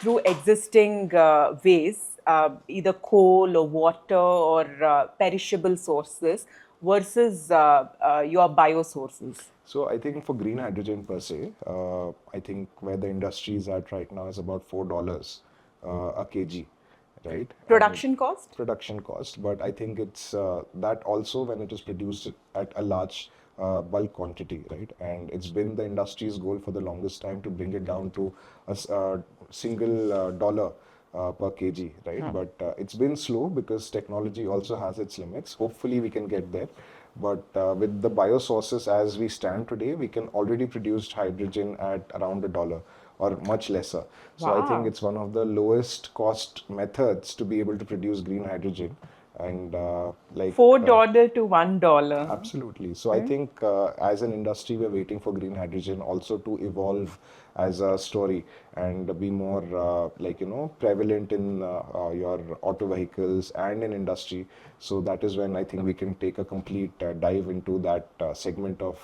through existing ways, either coal or water or perishable sources versus your biosources? So I think for green hydrogen per se, I think where the industry is at right now is about $4 a kg, right? And Production cost? production cost, but I think it's that also when it is produced at a large bulk quantity, right? And it's been the industry's goal for the longest time to bring it down to a single dollar per kg, right? But it's been slow because technology also has its limits. Hopefully, we can get there. But with the biosources as we stand today, we can already produce hydrogen at around $1 or much lesser. So I think Wow. it's one of the lowest cost methods to be able to produce green hydrogen. And $4 to $1. absolutely. So I Right? think as an industry, we're waiting for green hydrogen also to evolve as a story and be more prevalent in your auto vehicles and in industry. So that is when I think we can take a complete dive into that segment of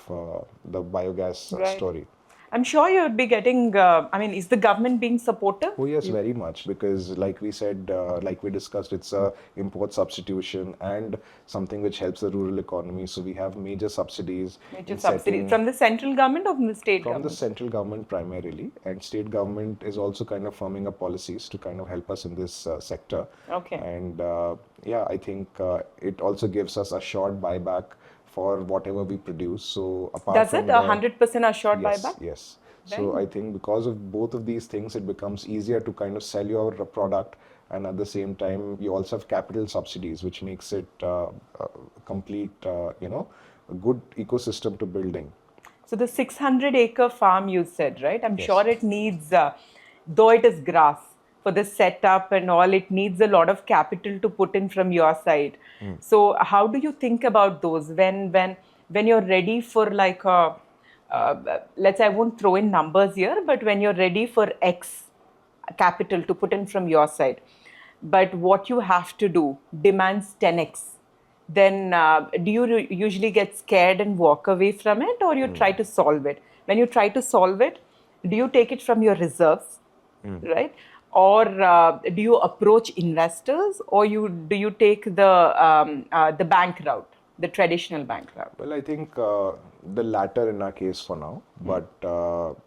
the biogas Right. story. I'm sure you would be getting, I mean, is the government being supportive? Oh yes, very much because like we said, like we discussed, it's a import substitution and something which helps the rural economy. So we have major subsidies Major in subsidies setting from the central government or from the state from the government? central government primarily, and state government is also kind of firming up policies to kind of help us in this sector. Okay. And yeah, I think it also gives us a short buyback for whatever we produce. So apart Does it? from A the 100% assured yes, buyback? yes. Very So I nice. think because of both of these things, it becomes easier to kind of sell your product, and at the same time, you also have capital subsidies, which makes it a complete, a good ecosystem to building. So the 600-acre farm you said, right? I'm Yes. sure it needs, though it is grass, for the setup and all, it needs a lot of capital to put in from your side. So how do you think about those when you're ready for like a, let's say I won't throw in numbers here, but when you're ready for X capital to put in from your side, but what you have to do demands 10x. then do you usually get scared and walk away from it, or you try to solve it? When you try to solve it, do you take it from your reserves, right? Or do you approach investors, or do you take the bank route, the traditional bank route? Well, I think the latter in our case for now, but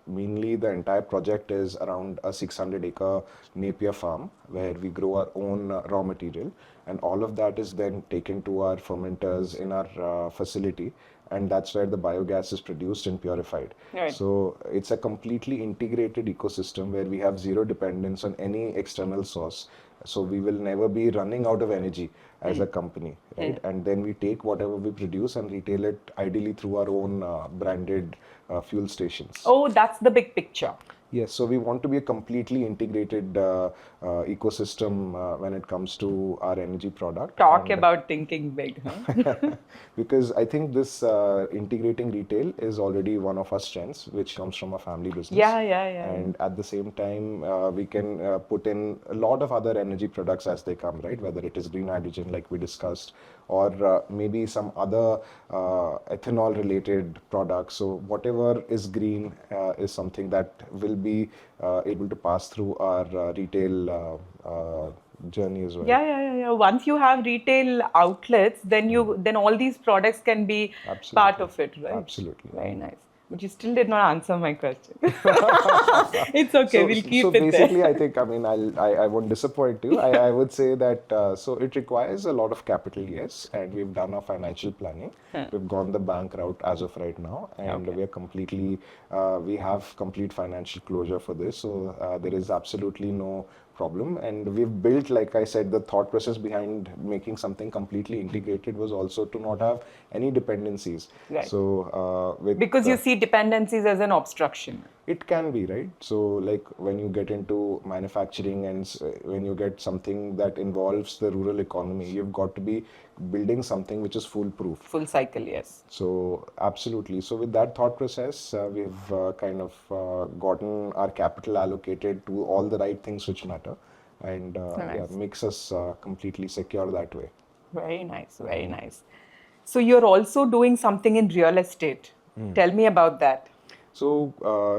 mainly the entire project is around a 600-acre Napier farm where we grow our own raw material, and all of that is then taken to our fermenters in our facility, and that's where the biogas is produced and purified. Right. So it's a completely integrated ecosystem where we have zero dependence on any external source. So we will never be running out of energy as a company, right? And then we take whatever we produce and retail it ideally through our own branded fuel stations. Oh, that's the big picture. Yes, so we want to be a completely integrated ecosystem when it comes to our energy product. Talk about thinking big, huh? Because I think this integrating retail is already one of our strengths, which comes from a family business. Yeah. And at the same time, we can put in a lot of other energy products as they come, right? Whether it is green hydrogen, like we discussed, or maybe some other ethanol related products. So whatever is green is something that will be able to pass through our retail journey as well. Yeah. Once you have retail outlets, then all these products can be Absolutely. part of it, right? Absolutely. Very nice. But you still did not answer my question. It's okay, we'll keep so it there. basically, I think, I mean, I won't disappoint you. I would say that, so it requires a lot of capital, yes, and we've done our financial planning. We've gone the bank route as of right now, and we are completely, we have complete financial closure for this. So there is absolutely no problem, and we've built, like I said, the thought process behind making something completely integrated was also to not have any dependencies. Right. So because you see dependencies as an obstruction. It can be, right? So like when you get into manufacturing and when you get something that involves the rural economy, you've got to be building something which is foolproof. Full cycle, yes. So absolutely. So with that thought process, we've kind of gotten our capital allocated to all the right things which matter, and makes us completely secure that way. Very nice, very nice. So you're also doing something in real estate. Tell me about that. So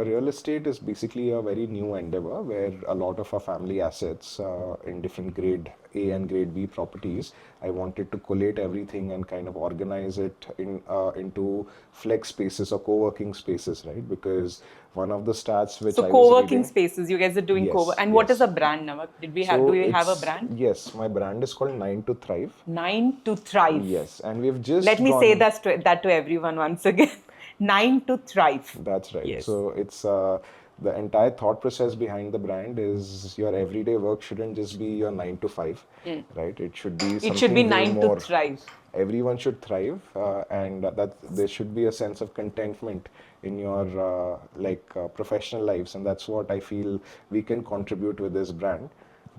real estate is basically a very new endeavor where a lot of our family assets in different grade A and grade B properties, I wanted to collate everything and kind of organize it into flex spaces or co-working spaces, right? Because one of the stats which I was co-working reading, spaces, you guys are doing Yes, co-work. And what yes. is a brand, Navak? Do we have a it's- brand? Yes, my brand is called 9 to Thrive. 9 to Thrive. Yes, and we've just Let me gone- say that to everyone once again. 9 to Thrive. That's right. Yes. So it's the entire thought process behind the brand is your everyday work shouldn't just be your 9 to 5, right? It should be something It should be way 9 more. to Thrive. Everyone should thrive, and that there should be a sense of contentment in your professional lives, and that's what I feel we can contribute with this brand.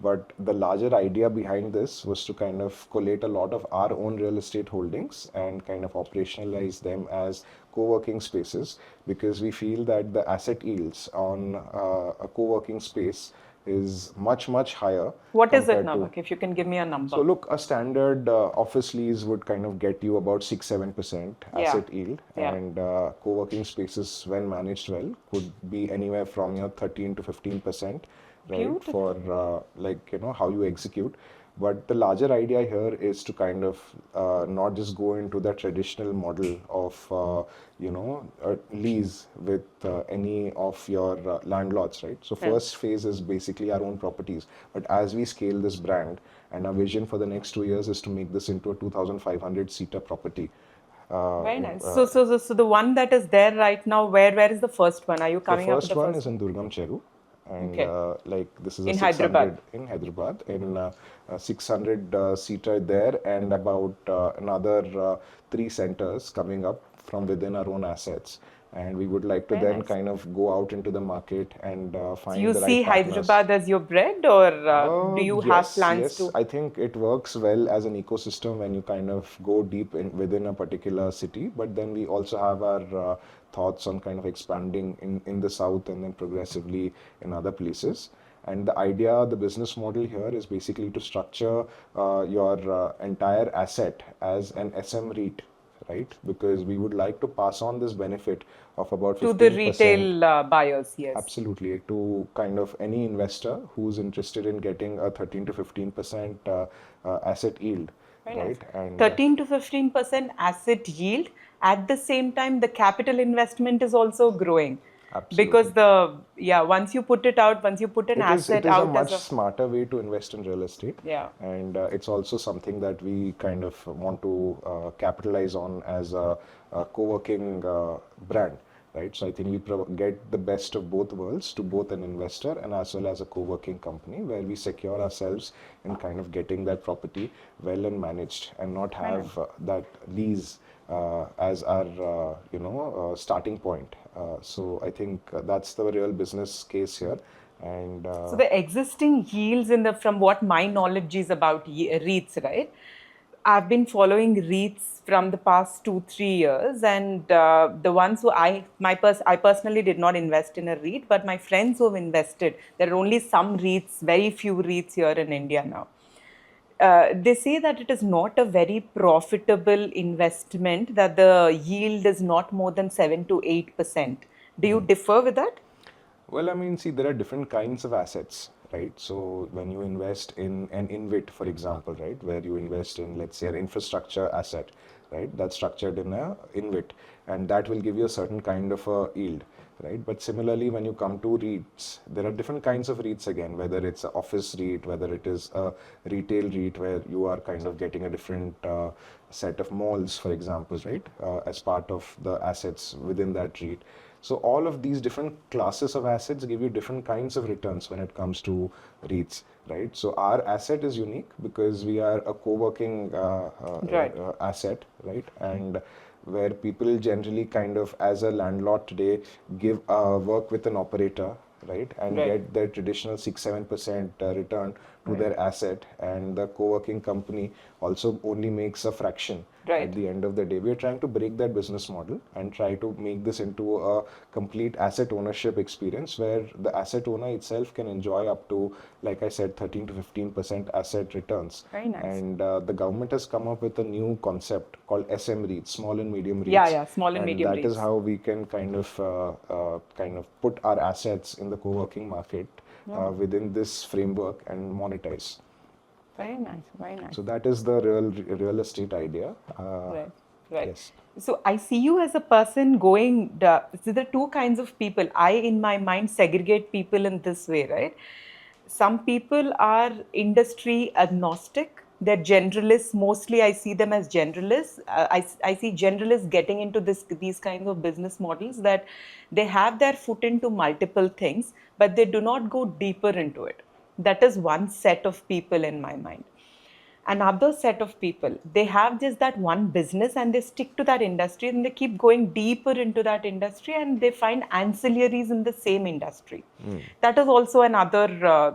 But the larger idea behind this was to kind of collate a lot of our own real estate holdings and kind of operationalize them as co-working spaces, because we feel that the asset yields on a co-working space is much, much higher. What is it, compared to- Navak? If you can give me a number. So look, a standard office lease would kind of get you about 6-7% asset yield, and co-working spaces, when managed well, could be anywhere from your 13 to 15%, right? Beautiful. For how you execute. But the larger idea here is to kind of not just go into the traditional model of a lease with any of your landlords, right? So first phase is basically our own properties. But as we scale this brand, and our vision for the next 2 years is to make this into a 2,500 seater property. Very nice. So the one that is there right now, where is the first one? Are you coming up with The the first one first? is in Durgam Cheru. And Okay. this is In a 600 Hyderabad. in Hyderabad, in a 600 seater there, and about another 3 centers coming up from within our own assets. And we would like to Very then nice. kind of go out into the market and find You the right see partners. Hyderabad as your bread, or do you have Yes, plans yes. to? I think it works well as an ecosystem when you kind of go deep within a particular city. But then we also have our thoughts on kind of expanding in the south and then progressively in other places. And the idea, the business model here is basically to structure your entire asset as an SM REIT, right? Because we would like to pass on this benefit of about To the 15%. retail buyers, yes. Absolutely, to kind of any investor who's interested in getting a 13 to 15% asset yield, Very nice. right? And 13 to 15% asset yield. At the same time, the capital investment is also growing. Because absolutely. once you put it out, once you put an It asset is a out as much a, smarter way to invest in real estate, yeah, and it's also something that we kind of want to capitalize on as a co-working brand, right? So I think we get the best of both worlds to both an investor and as well as a co-working company, where we secure ourselves in kind of getting that property well and managed, and not have that lease as our starting point. So I think that's the real business case here. And so the existing yields from what my knowledge is about REITs, right? I've been following REITs from the past 2 3 years, and the ones who I personally did not invest in a REIT, but my friends who have invested, there are only some REITs, very few REITs here in India now. They say that it is not a very profitable investment, that the yield is not more than 7 to 8%. Do you differ with that? well, I mean, see, there are different kinds of assets, right? So when you invest in an InvIT, for example, right, where you invest in, let's say, an infrastructure asset, right, that's structured in a InvIT, and that will give you a certain kind of a yield, right? But similarly, when you come to REITs, there are different kinds of REITs again, whether it's an office REIT, whether it is a retail REIT, where you are kind of getting a different set of malls, for example, right, as part of the assets within that REIT. So all of these different classes of assets give you different kinds of returns when it comes to REITs, right? So our asset is unique because we are a co-working Right. asset, right? And where people generally kind of, as a landlord today, give work with an operator, right, and Right. get their traditional 6 7% return to Right. their asset, and the co-working company also only makes a fraction at Right. the end of the day. We are trying to break that business model and try to make this into a complete asset ownership experience, where the asset owner itself can enjoy up to, like I said, 13 to 15% asset returns. Very nice. And the government has come up with a new concept called SM REITs, small and medium Yeah, REITs, yeah, small and and medium that is REITs. how we can kind of put our assets in the co-working market within this framework and monetize. Very nice, very nice. So that is the real estate idea. Right, right. Yes. So I see you as a person going. So there are two kinds of people. I, in my mind, segregate people in this way, right? Some people are industry agnostic. They're generalists. Mostly, I see them as generalists. I see generalists getting into these kinds of business models, that they have their foot into multiple things, but they do not go deeper into it. That is one set of people in my mind. Another set of people, they have just that one business and they stick to that industry, and they keep going deeper into that industry, and they find ancillaries in the same industry. That is also another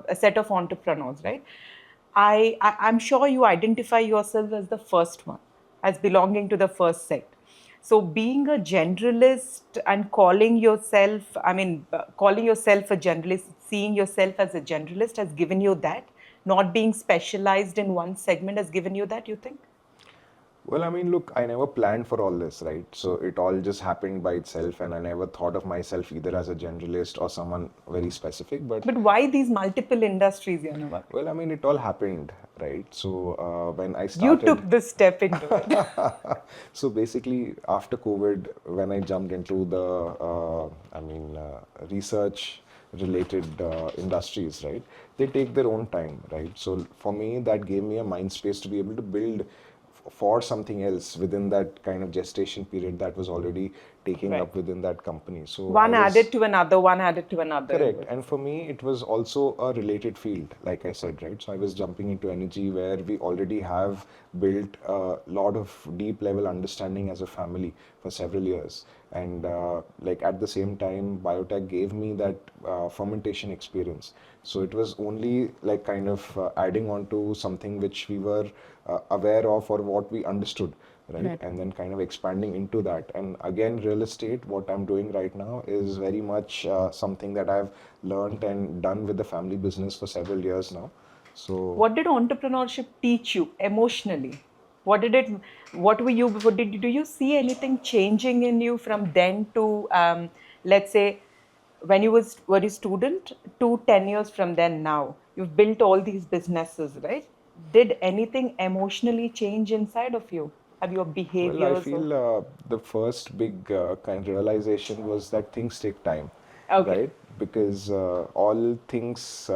a set of entrepreneurs, right? I'm sure you identify yourself as the first one, as belonging to the first sect. So being a generalist and calling yourself a generalist, seeing yourself as a generalist has given you that. Not being specialized in one segment has given you that, you think? Well, I mean, look, I never planned for all this, right? So it all just happened by itself, and I never thought of myself either as a generalist or someone very specific. But But why these multiple industries, Navak? well, I mean, it all happened, right? So when I You started, took this step into it. so basically after COVID, when I jumped into the, research related industries, right? They take their own time, right? So for me, that gave me a mind space to be able to build for something else within that kind of gestation period that was already taking Right. up within that company. So I One was added to another, one added to correct. another. And for me, it was also a related field, like I said, right? So I was jumping into energy where we already have built a lot of deep level understanding as a family for several years. And like at the same time, biotech gave me that fermentation experience. So it was only like kind of adding on to something which we were aware of or what we understood, right? Right. And then kind of expanding into that. And again, real estate, what I'm doing right now is very much something that I've learned and done with the family business for several years now. So, What did entrepreneurship teach you emotionally? What did it? What were you? What did do you see anything changing in you from then to, let's say, when you were a student to 10 years from then now? You've built all these businesses, right? Did anything emotionally change inside of you? Have your well, I behaviors or feel the first big kind of realization was that things take time, okay? right? Because all things,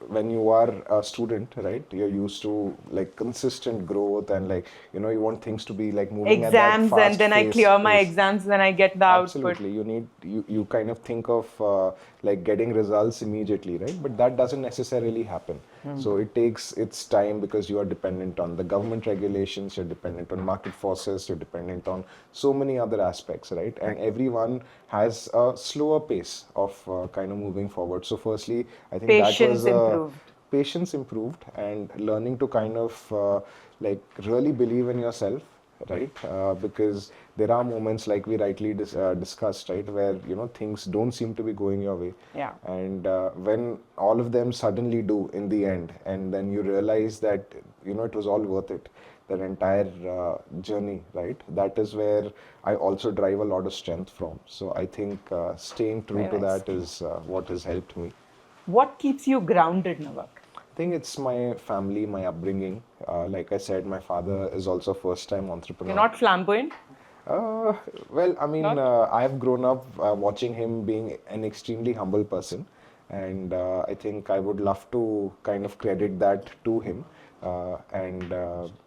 when you are a student, right, you're used to like consistent growth and like, you want things to be like moving at that Exams, and fast then I pace. clear my exams, then I get the output. Absolutely. You kind of think of like getting results immediately, right? But that doesn't necessarily happen. So it takes its time because you are dependent on the government regulations, you're dependent on market forces, you're dependent on so many other aspects, right? And everyone has a slower pace of kind of moving forward. So firstly, I think that was Patience improved. patience improved and learning to kind of like really believe in yourself, right? Because there are moments like we rightly discussed, right, where things don't seem to be going your way, Yeah. and when all of them suddenly do in the end, and then you realize that it was all worth it, that entire journey, right? That is where I also derive a lot of strength from. So I think staying true Very to nice. that is what has helped me. What keeps you grounded, Navak? I think it's my family, my upbringing. Like I said, my father is also a first-time You're entrepreneur. not flamboyant? Uh, well, I mean, Not? I've grown up watching him being an extremely humble person, and I think I would love to kind of credit that to him. And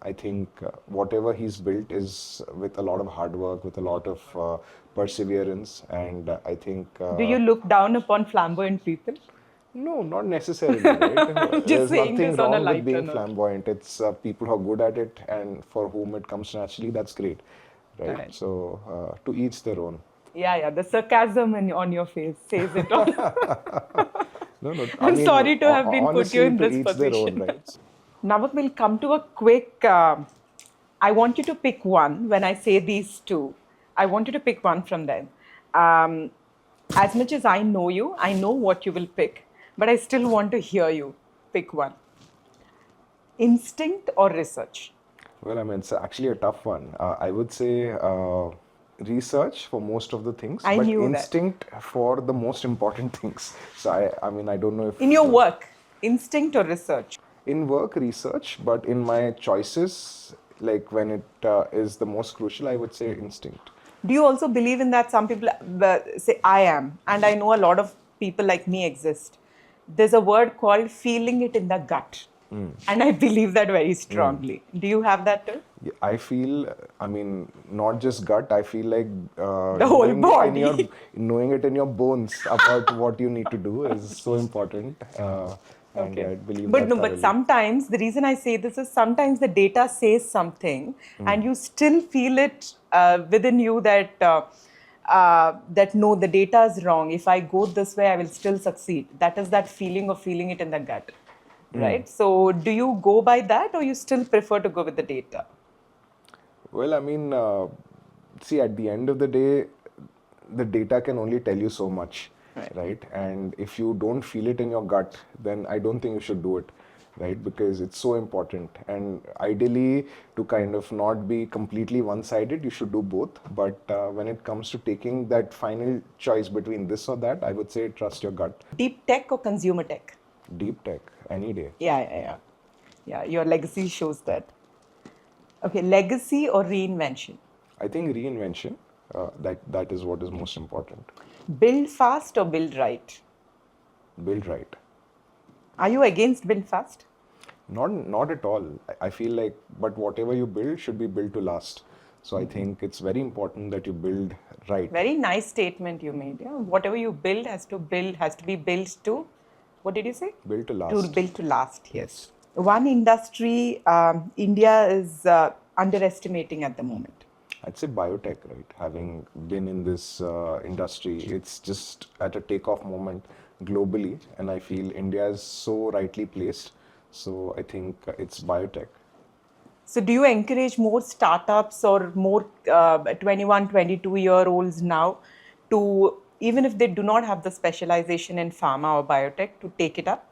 I think whatever he's built is with a lot of hard work, with a lot of perseverance, and I think Do you look down upon flamboyant people? no, not necessarily, right? Just There's saying nothing this on a wrong with lighter being note. flamboyant. It's people who are good at it and for whom it comes naturally, that's great, right? Right. So, to each their own. Yeah, yeah. The sarcasm on your face says it all. No, no, I I'm mean, sorry to have been put you honestly, in to this each their own, position. right? Navak, we'll come to a quick. I want you to pick one when I say these two. I want you to pick one from them. Um, as much as I know you, I know what you will pick, but I still want to hear you pick one. Instinct or research? Well, I mean, it's actually a tough one. I would say research for most of the things, I but knew that. instinct for the most important things. So, I mean, I don't know In if your work, instinct or research? in work research, but in my choices, like when it is the most crucial, I would say instinct. Do you also believe in that? Some people say, I am, and I know a lot of people like me exist. There's a word called feeling it in the gut. And I believe that very strongly. Do you have that too? Yeah, I feel, I mean, not just gut. I feel like The whole body. knowing it in your bones about what you need to do is so important. And yeah, Okay. I believe But that no, but thoroughly. sometimes the reason I say this is sometimes the data says something and you still feel it within you that no, the data is wrong. If I go this way, I will still succeed. That is that feeling of feeling it in the gut, right? So do you go by that or you still prefer to go with the data? Well, I mean, see, at the end of the day, the data can only tell you so much, Right. right? And if you don't feel it in your gut, then I don't think you should do it, right? Because it's so important. And ideally, to kind of not be completely one-sided, you should do both. But when it comes to taking that final choice between this or that, I would say trust your gut. Deep tech or consumer tech? Deep tech, any day. Yeah, yeah, yeah. Yeah, your legacy shows that. Okay, legacy or reinvention? I think reinvention, that is what is most important. Build fast or build right? Build right. Are you against build fast? Not at all. I feel like, but whatever you build should be built to last. So I think it's very important that you build right. Very nice statement you made. Yeah, whatever you build has to be built to. What did you say? Built to To last. build to last. Yes. Yes. One industry India is underestimating at the moment. I'd say biotech, right? Having been in this industry, it's just at a takeoff moment globally, and I feel India is so rightly placed. So I think it's biotech. So do you encourage more startups or more 21, 22-year-olds now to, even if they do not have the specialization in pharma or biotech, to take it up?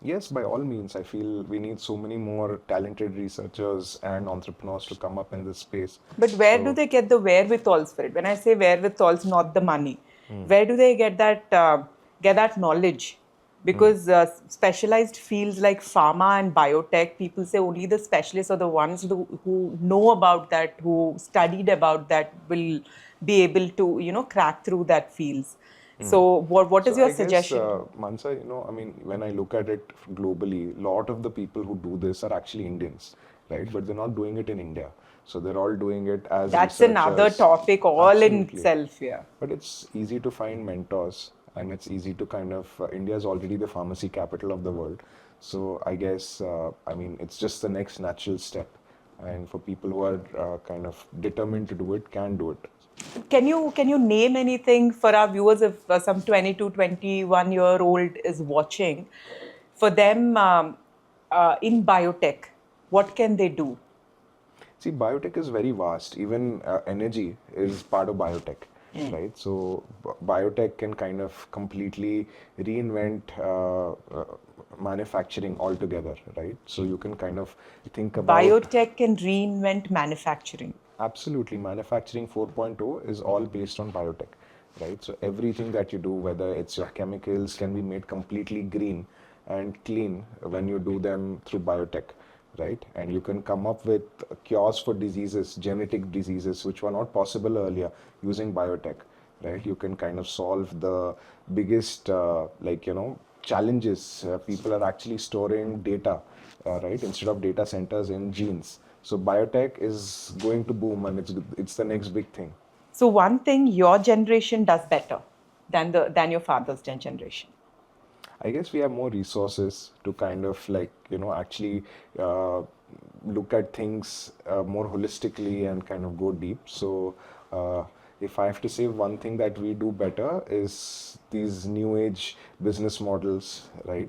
Yes, by all means. I feel we need so many more talented researchers and entrepreneurs to come up in this space. But where do So, they get the wherewithals for it? When I say wherewithals, not the money. Where do they get that knowledge? Because specialized fields like pharma and biotech, people say only the specialists are the ones who know about that, who studied about that, will be able to, crack through that fields. So what is so your I guess, suggestion? Mansa, I mean, when I look at it globally, a lot of the people who do this are actually Indians, right? But they're not doing it in India. So they're all doing it as That's another researchers. topic all in Absolutely. itself, yeah. But it's easy to find mentors, and it's easy to kind of, India is already the pharmacy capital of the world. So I guess, I mean, it's just the next natural step. And for people who are kind of determined to do it, can do it. Can you name anything for our viewers if some 22, 21-year-old is watching? For them, in biotech, what can they do? See, biotech is very vast. Even energy is part of biotech, right? So, biotech can kind of completely reinvent manufacturing altogether, right? So, you can kind of think about Biotech can reinvent manufacturing. absolutely manufacturing 4.0 is all based on biotech, right? So, everything that you do, whether it's your chemicals, can be made completely green and clean when you do them through biotech, right? And you can come up with cures for diseases, genetic diseases, which were not possible earlier using biotech, right? You can kind of solve the biggest, challenges. People are actually storing data, right? Instead of data centers in genes. So biotech is going to boom, and it's the next big thing. So one thing your generation does better than your father's generation. I guess we have more resources to kind of actually uh, look at things more holistically and kind of go deep. So, if I have to say one thing that we do better is these new age business models, right,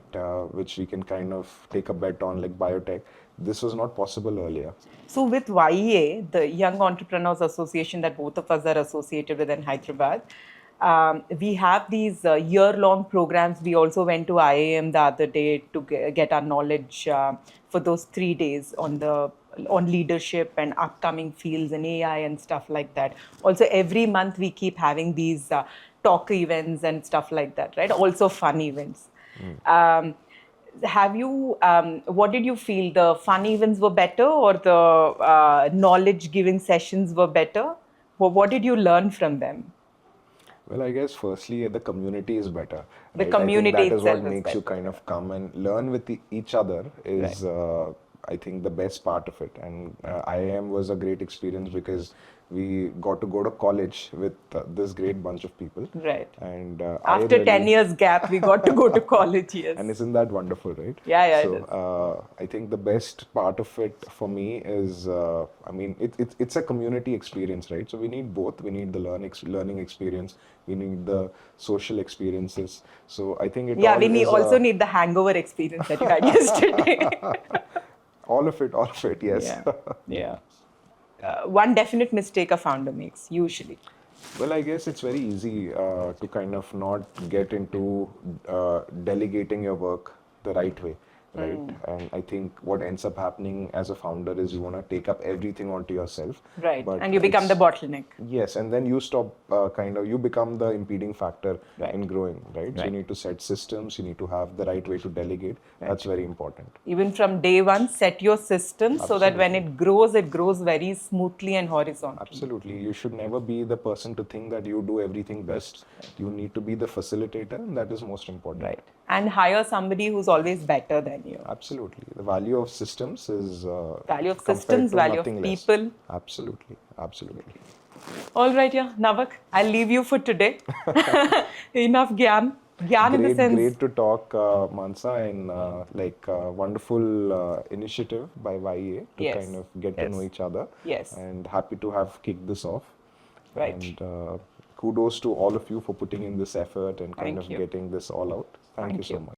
which we can kind of take a bet on, like biotech. This was not possible earlier. So with YEA, the Young Entrepreneurs Association that both of us are associated with in Hyderabad, we have these year-long programs. We also went to IAM the other day to get our knowledge for those 3 days on leadership and upcoming fields in AI and stuff like that. Also, every month we keep having these talk events and stuff like that, right? Also fun events. What did you feel? The fun events were better or the knowledge giving sessions were better? What did you learn from them? Well, I guess firstly, the community is better, The right? I think community that is what itself is makes you better. kind of come and learn with each other Right. is, I think, the best part of it. And IIM was a great experience because we got to go to college with this great bunch of people. Right. And I After 10 really, years gap, we got to go to college, yes. and isn't that wonderful, right? Yeah, yeah, it So is. I think the best part of it for me is, I mean, it's a community experience, right? So we need both. We need the learning experience. We need the social experiences. So I think it Yeah, all we is also need the hangover experience that you had yesterday. all of it. Yes. Yeah, yeah. One definite mistake a founder makes, usually. Well, I guess it's very easy to kind of not get into delegating your work the right way, right? And I think what ends up happening as a founder is you want to take up everything onto yourself, Right. but And you become the bottleneck. yes, and then you stop you become the impeding factor Right. in growing, right? So you Right. need to set systems, you need to have the right way to delegate. That's very important. Even from day one, set your system so that when it grows very smoothly and horizontally. Absolutely. You should never be the person to think that you do everything best. You need to be the facilitator, and that is most important. Right. And hire somebody who's always better than you. Absolutely. The value of systems is Value of compared systems, to value of nothing less. people. Absolutely. Absolutely. All right, yeah. Navak, I'll leave you for today. Enough gyan. Gyan in the sense. Great to talk, Mansa, and wonderful initiative by YEA to Yes. kind of get to know each other. Yes. And happy to have kicked this off. Right. And kudos to all of you for putting in this effort and kind Thank of you. getting this all out. Thank you so much.